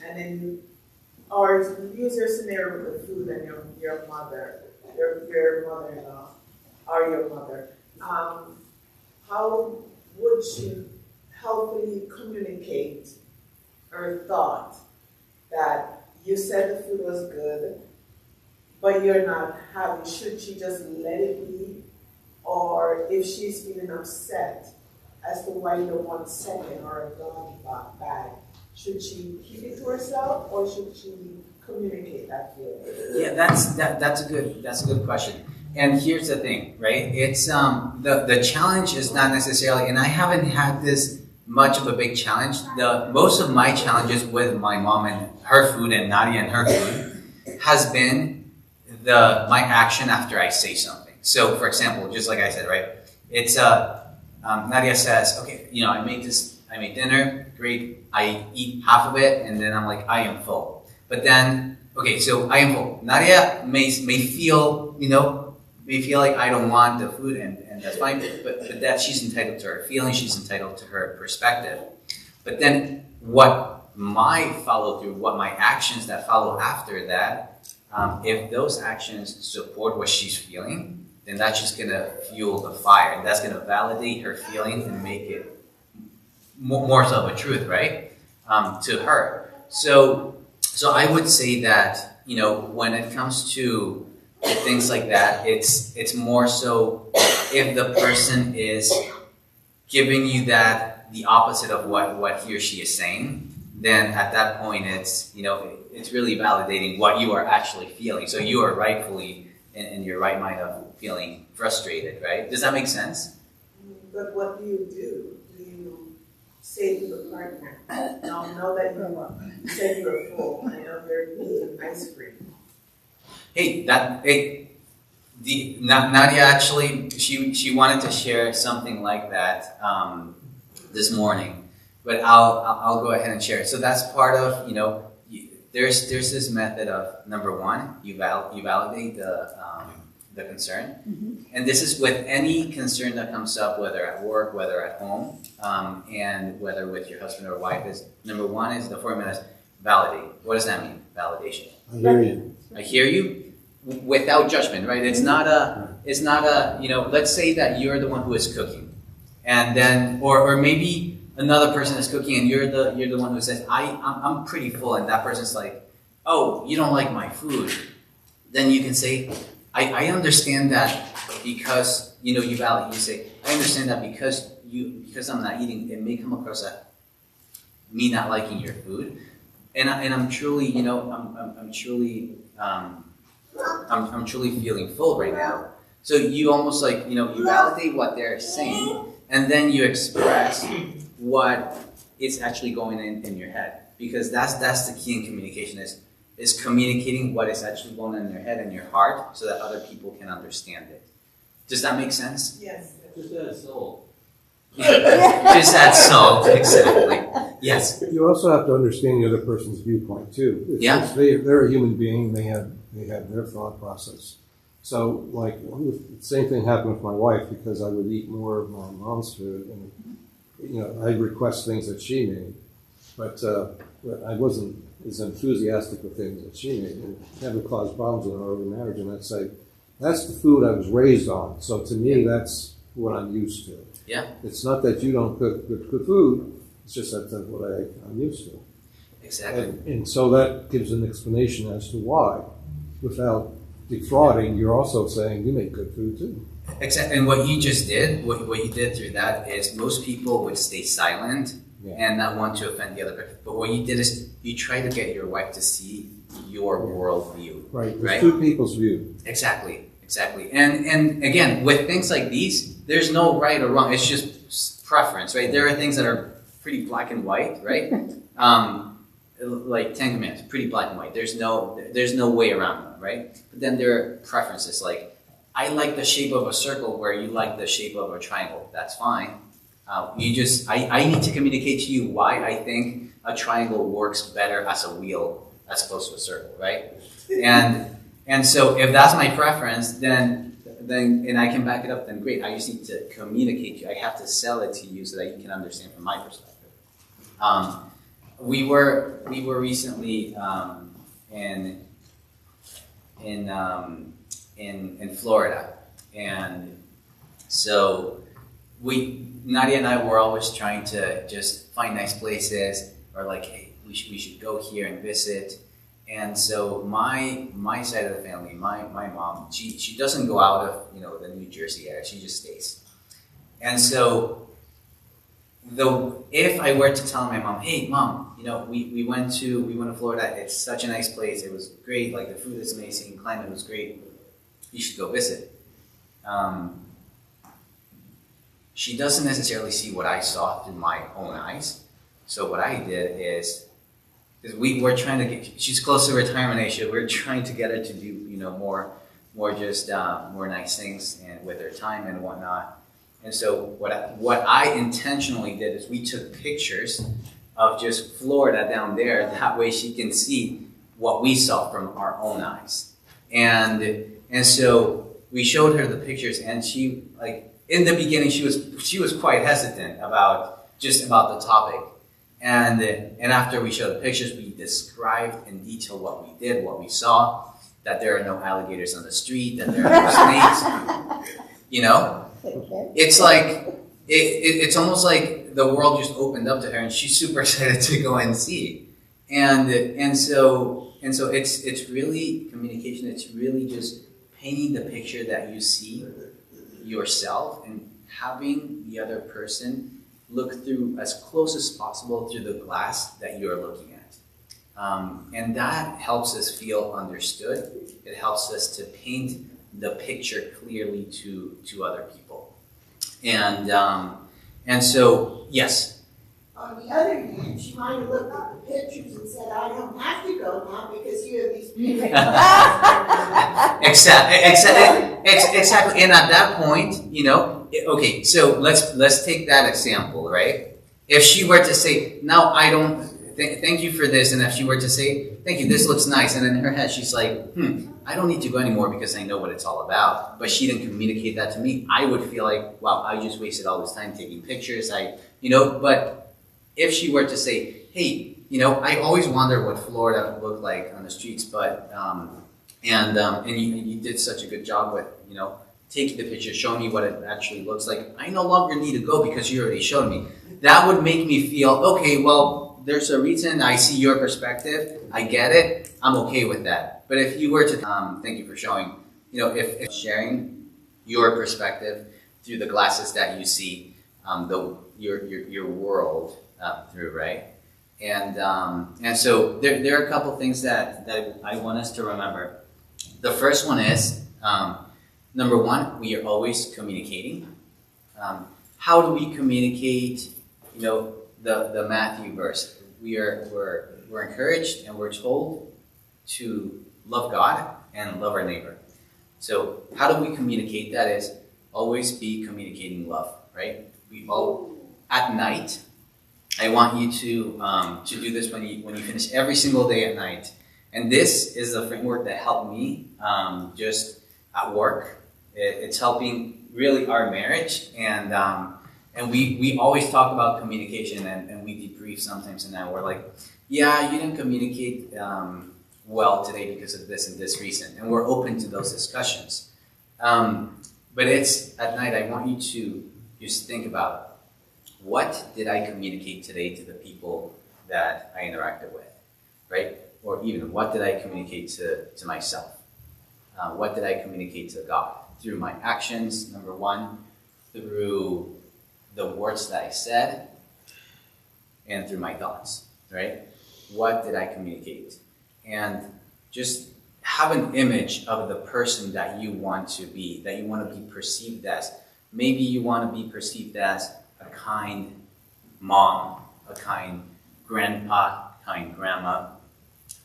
and then or use your scenario with the food and your mother. your mother-in-law, or your mother, how would she helpfully communicate her thought that you said the food was good, but you're not happy? Should she just let it be? Or if she's feeling upset as to why you don't want second or a dog bag, should she keep it to herself or should she communicate that feeling? Yeah, that's a good question. And here's the thing, right? It's the challenge is not necessarily, and I haven't had this much of a big challenge. Most of my challenges with my mom and her food and Nadia and her food has been my action after I say something. So, for example, just like I said, right? It's Nadia says, okay, I made dinner, great. I eat half of it, and then I'm like, I am full. But then, okay, so I am full. Nadia may feel, may feel like I don't want the food, and that's fine. But that she's entitled to her feelings, she's entitled to her perspective. But then, what my follow through, what my actions that follow after that, if those actions support what she's feeling, then that's just gonna fuel the fire, and that's gonna validate her feeling and make it more so of a truth, right? To her. So I would say that, when it comes to things like that, it's more so if the person is giving you the opposite of what he or she is saying, then at that point it's really validating what you are actually feeling. So you are rightfully in your right mind of feeling frustrated, right? Does that make sense? But what do you do? Do you say to the partner, know that you said you're full, I know you're eating ice cream? Nadia actually, she wanted to share something like that this morning, but I'll go ahead and share it. So that's part of, there's this method of, number one, you validate the concern. Mm-hmm. And this is with any concern that comes up, whether at work, whether at home, and whether with your husband or wife. Is number one is the formula is validate. What does that mean? Validation. I hear you. I hear you without judgment, right? It's not a, let's say that you're the one who is cooking. And then, or maybe another person is cooking and you're the one who says, I'm pretty full, and that person's like, oh, you don't like my food. Then you can say, I understand that because, you validate, you say, I understand that because I'm not eating, it may come across as me not liking your food. And I'm truly, I'm truly feeling full right now. So you almost like, you validate what they're saying, and then you express what is actually going in your head. Because that's the key in communication is communicating what is actually going on in your head and your heart so that other people can understand it. Does that make sense? Yes. Just add salt. Just add salt, exactly. Yes. You also have to understand the other person's viewpoint too. They're a human being. They have their thought process. So, like, the same thing happened with my wife because I would eat more of my mom's food, and I'd request things that she made, but I wasn't as enthusiastic with things that she made, and that would cause problems in our early marriage. And I'd say, that's the food I was raised on. So to me, that's what I'm used to. Yeah. It's not that you don't cook good food. It's just that's what I'm used to. Exactly. And so that gives an explanation as to why. Without defrauding, you're also saying you make good food too. Exactly. And what you just did, what you did through that is most people would stay silent and not want to offend the other person. But what you did is you try to get your wife to see your worldview. Right. There's two people's view. Exactly. And again, with things like these, there's no right or wrong. It's just preference, right? There are things that are pretty black and white, right? Like 10 Commandments, pretty black and white. There's no way around them, right? But then there are preferences, like I like the shape of a circle where you like the shape of a triangle. That's fine. I need to communicate to you why I think a triangle works better as a wheel as opposed to a circle, right? And so if that's my preference, then and I can back it up, then great. I just need to communicate to you. I have to sell it to you so that you can understand from my perspective. We were recently in in Florida. And so Nadia and I were always trying to just find nice places, or like, hey, we should go here and visit. And so my side of the family, my mom, she doesn't go out of the New Jersey area. She just stays. And so if I were to tell my mom, hey mom, we went to Florida. It's such a nice place. It was great. Like the food is amazing. Climate was great. You should go visit. She doesn't necessarily see what I saw through my own eyes. So what I did is we were trying to get. She's close to retirement age. So we're trying to get her to do more nice things and with her time and whatnot. And so what I intentionally did is we took pictures of just Florida down there. That way she can see what we saw from our own eyes. And so we showed her the pictures, and she, like, in the beginning she was quite hesitant about the topic. And after we showed the pictures, we described in detail what we did, what we saw, that there are no alligators on the street, that there are no snakes. It's like it's almost like the world just opened up to her, and she's super excited to go and see. And so it's really communication. It's really just painting the picture that you see yourself, and having the other person look through as close as possible through the glass that you're looking at. And that helps us feel understood. It helps us to paint the picture clearly to other people. And so, yes. On the other hand, she might have looked at the pictures and said, I don't have to go now because you have these pictures. Exactly. And at that point, okay, so let's take that example, right? If she were to say, no, I don't, thank you for this, and if she were to say, thank you, this looks nice, and in her head she's like, I don't need to go anymore because I know what it's all about, but she didn't communicate that to me, I would feel like, wow, I just wasted all this time taking pictures, but if she were to say, hey, I always wonder what Florida looked like on the streets, but, and you did such a good job with, taking the picture, showing me what it actually looks like. I no longer need to go because you already showed me. That would make me feel, okay, well, there's a reason. I see your perspective. I get it. I'm okay with that. But if you were to, thank you for showing, if sharing your perspective through the glasses that you see your world through, right? And so there are a couple things that I want us to remember. The first one is, number one, we are always communicating. How do we communicate? The Matthew verse. We're encouraged and we're told to love God and love our neighbor. So how do we communicate? That is, always be communicating love, right? At night. I want you to do this when you finish every single day at night. And this is a framework that helped me just at work. It's helping really our marriage, and we always talk about communication, and we debrief sometimes, and now we're like, yeah, you didn't communicate well today because of this and this reason, and we're open to those discussions. But it's at night. I want you to just think about, what did I communicate today to the people that I interacted with, right? Or even, what did I communicate to myself? What did I communicate to God? Through my actions, number one, through the words that I said, and through my thoughts, right? What did I communicate? And just have an image of the person that you want to be, that you want to be perceived as. Maybe you want to be perceived as a kind mom, a kind grandpa, kind grandma,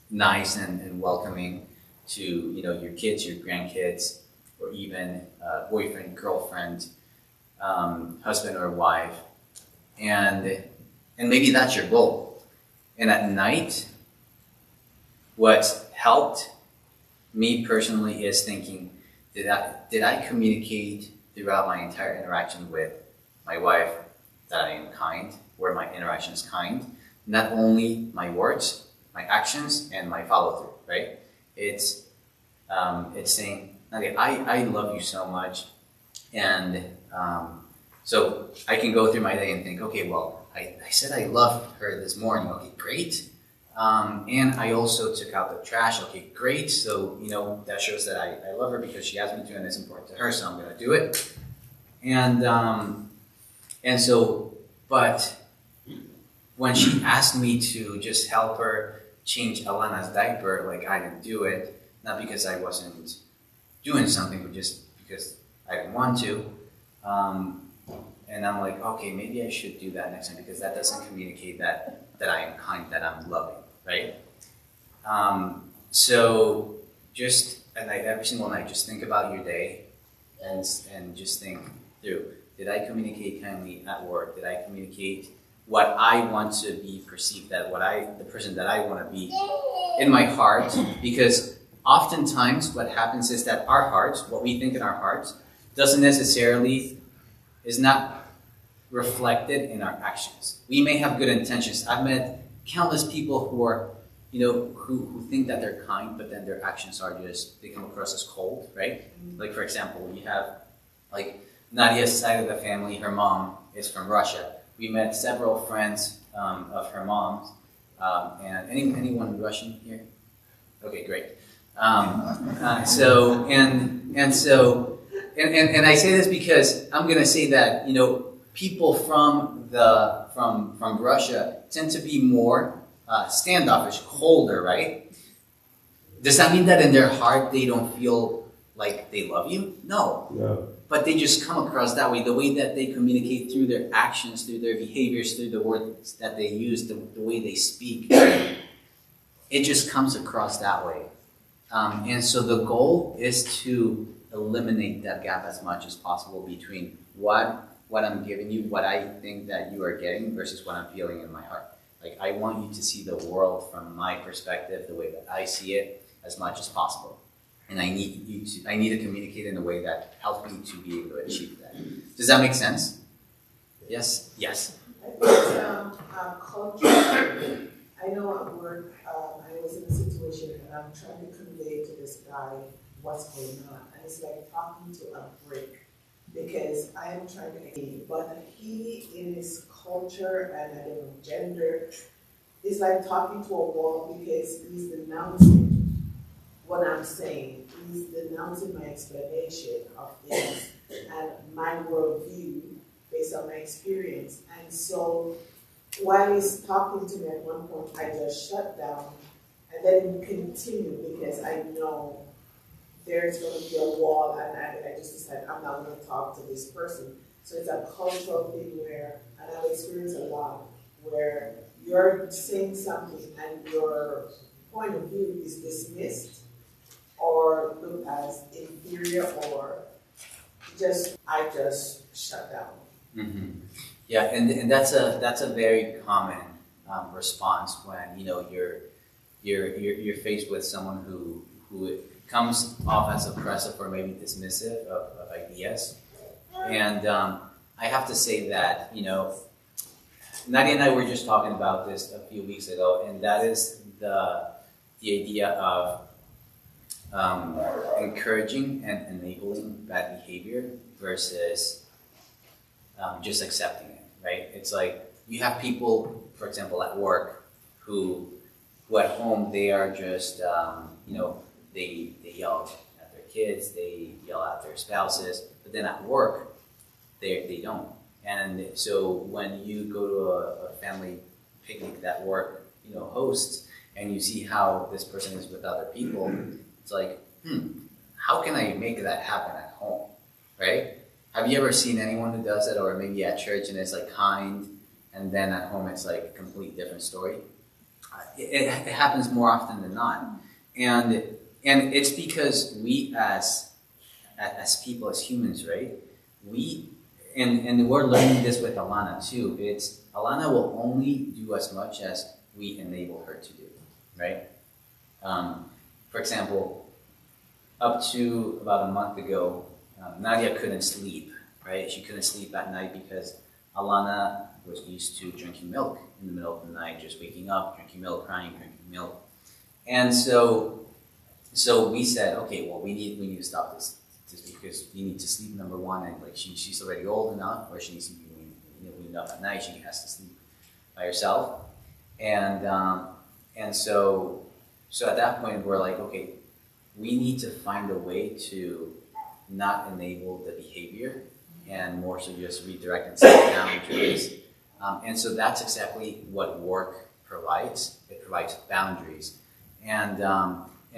nice and welcoming to your kids, your grandkids, or even boyfriend, girlfriend, husband or wife, and maybe that's your goal. And at night, what helped me personally is thinking, did I communicate throughout my entire interaction with my wife that I am kind, where my interaction is kind? Not only my words, my actions, and my follow through, right? It's saying, Nadia, I love you so much. And so I can go through my day and think, okay, well, I said I loved her this morning. Okay, great. And I also took out the trash. Okay, great. So, that shows that I love her because she asked me to and it's important to her, so I'm going to do it. And so, but when she asked me to just help her change Alana's diaper, like I didn't do it, not because I wasn't doing something, but just because I didn't want to. And I'm like, okay, maybe I should do that next time because that doesn't communicate that I am kind, that I'm loving, right? So just every single night, just think about your day and just think through. Did I communicate kindly at work? Did I communicate what I want to be perceived at, the person that I want to be in my heart? Because oftentimes what happens is that our hearts, what we think in our hearts, is not reflected in our actions. We may have good intentions. I've met countless people who are, who think that they're kind, but then their actions are they come across as cold, right? Like, for example, you have, like, Nadia's side of the family, her mom is from Russia. We met several friends of her mom's. And anyone Russian here? Okay, great. And I say this because I'm going to say that, people from Russia tend to be more standoffish, colder, right? Does that mean that in their heart they don't feel like they love you? No. But they just come across that way. The way that they communicate through their actions, through their behaviors, through the words that they use, the way they speak, it just comes across that way. And so the goal is to eliminate that gap as much as possible between what I'm giving you, what I think that you are getting, versus what I'm feeling in my heart. Like, I want you to see the world from my perspective, the way that I see it, as much as possible. And I need to communicate in a way that helps me to be able to achieve that. Does that make sense? Yes? Yes. I think culture, I know at work, I was in a situation and I'm trying to convey to this guy what's going on. And it's like talking to a brick because I am trying to, but he in his culture and I don't know, gender, is like talking to a wall because he's denouncing what I'm saying. He's denouncing my explanation of things and my worldview based on my experience. And so while he's talking to me at one point, I just shut down and then continue because I know there's going to be a wall and I just decided I'm not going to talk to this person. So it's a cultural thing where, and I've experienced a lot, where you're saying something and your point of view is dismissed or looked as inferior or I just shut down. Mm-hmm. Yeah, and that's a very common response when you're faced with someone who comes off as oppressive or maybe dismissive of ideas. And I have to say that Nadia and I were just talking about this a few weeks ago, and that is the idea of encouraging and enabling bad behavior versus just accepting it, right? It's like you have people, for example, at work who at home they are just, they yell at their kids, they yell at their spouses, but then at work, they don't. And so when you go to a family picnic that work, hosts, and you see how this person is with other people, it's like, how can I make that happen at home, right? Have you ever seen anyone who does that, or maybe at church and it's like kind, and then at home it's like a complete different story? It happens more often than not, and it's because we as people, as humans, right? And we're learning this with Alana too. It's Alana will only do as much as we enable her to do, right? For example, up to about a month ago, Nadia couldn't sleep, right? She couldn't sleep at night because Alana was used to drinking milk in the middle of the night, just waking up, drinking milk, crying, drinking milk. And so so we said, okay, well, we need to stop this because you need to sleep, number one, and like she's already old enough, or she needs to be weaned up at night. She has to sleep by herself, and so at that point we're like, okay, we need to find a way to not enable the behavior and more so just redirect and set boundaries. And so that's exactly what work provides. It provides boundaries. And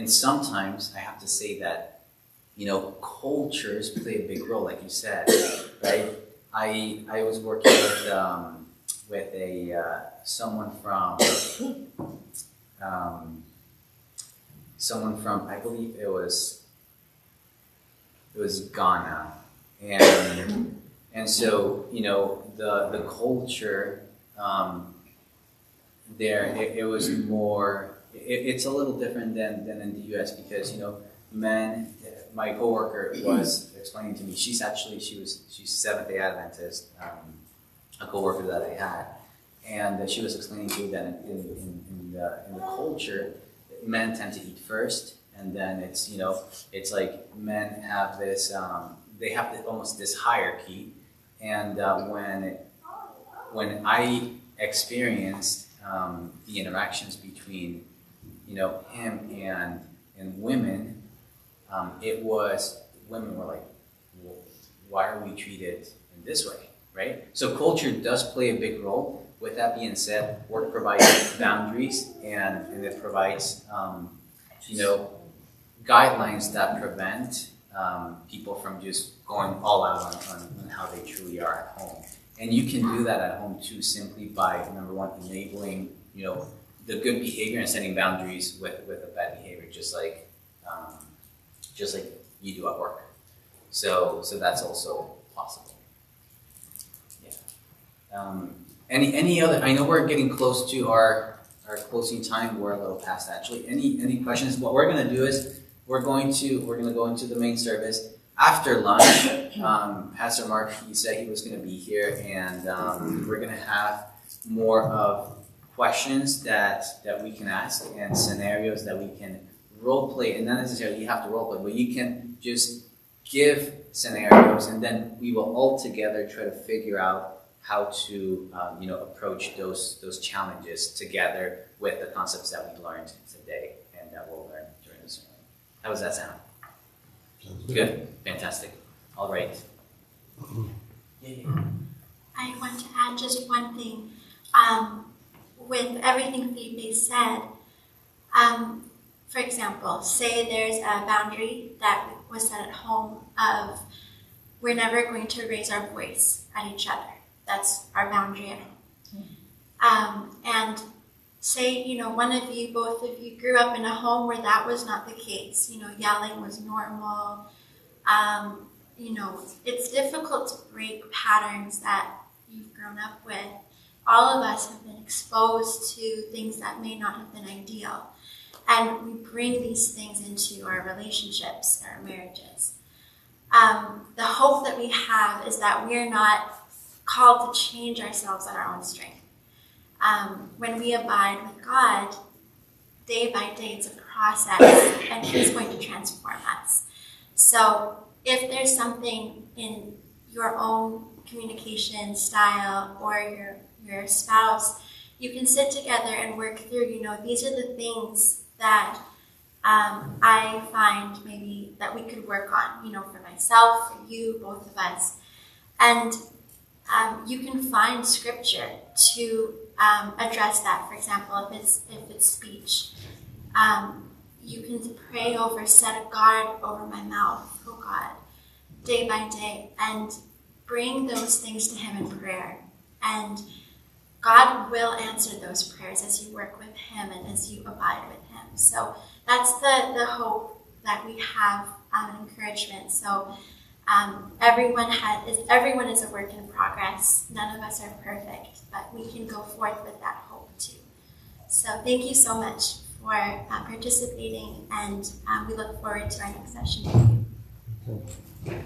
sometimes I have to say that, cultures play a big role, like you said, right? I was working with someone from I believe it was Ghana, and so the culture there it was more it's a little different than in the U.S. because men. My coworker was explaining to me she's Seventh-day Adventist, a coworker that I had, and she was explaining to me that in the culture, men tend to eat first, and then it's like men have this they have almost this hierarchy, and when I experienced the interactions between him and women. It was women were like, well, why are we treated in this way, right? So culture does play a big role. With that being said, work provides boundaries and it provides, guidelines that prevent people from just going all out on how they truly are at home. And you can do that at home too, simply by number one, enabling, the good behavior and setting boundaries with the bad behavior, just like you do at work. So that's also possible. Yeah. Any other? I know we're getting close to our closing time. We're a little past actually. Any questions? What we're gonna do is we're gonna go into the main service after lunch. Pastor Mark, he said he was gonna be here, and we're gonna have more of questions that we can ask and scenarios that we can role play, and not necessarily you have to role play, but you can just give scenarios, and then we will all together try to figure out how to approach those challenges together with the concepts that we learned today and that we'll learn during the sermon. How does that sound? Good, fantastic. All right. Yeah. I want to add just one thing. With everything Felipe said, for example, say there's a boundary that was set at home of we're never going to raise our voice at each other. That's our boundary at home. And say, one of you, both of you grew up in a home where that was not the case. Yelling was normal. It's difficult to break patterns that you've grown up with. All of us have been exposed to things that may not have been ideal. And we bring these things into our relationships, our marriages. The hope that we have is that we are not called to change ourselves at our own strength. When we abide with God, day by day, it's a process, and He's going to transform us. So if there's something in your own communication style or your spouse, you can sit together and work through, these are the things that I find maybe that we could work on, for myself, for you, both of us. And you can find scripture to address that. For example, if it's speech, you can pray over, set a guard over my mouth, oh God, day by day, and bring those things to Him in prayer. And God will answer those prayers as you work with Him and as you abide with Him. So that's the hope that we have, and encouragement. So everyone is a work in progress. None of us are perfect, but we can go forth with that hope too. So thank you so much for participating, and we look forward to our next session with you. Okay.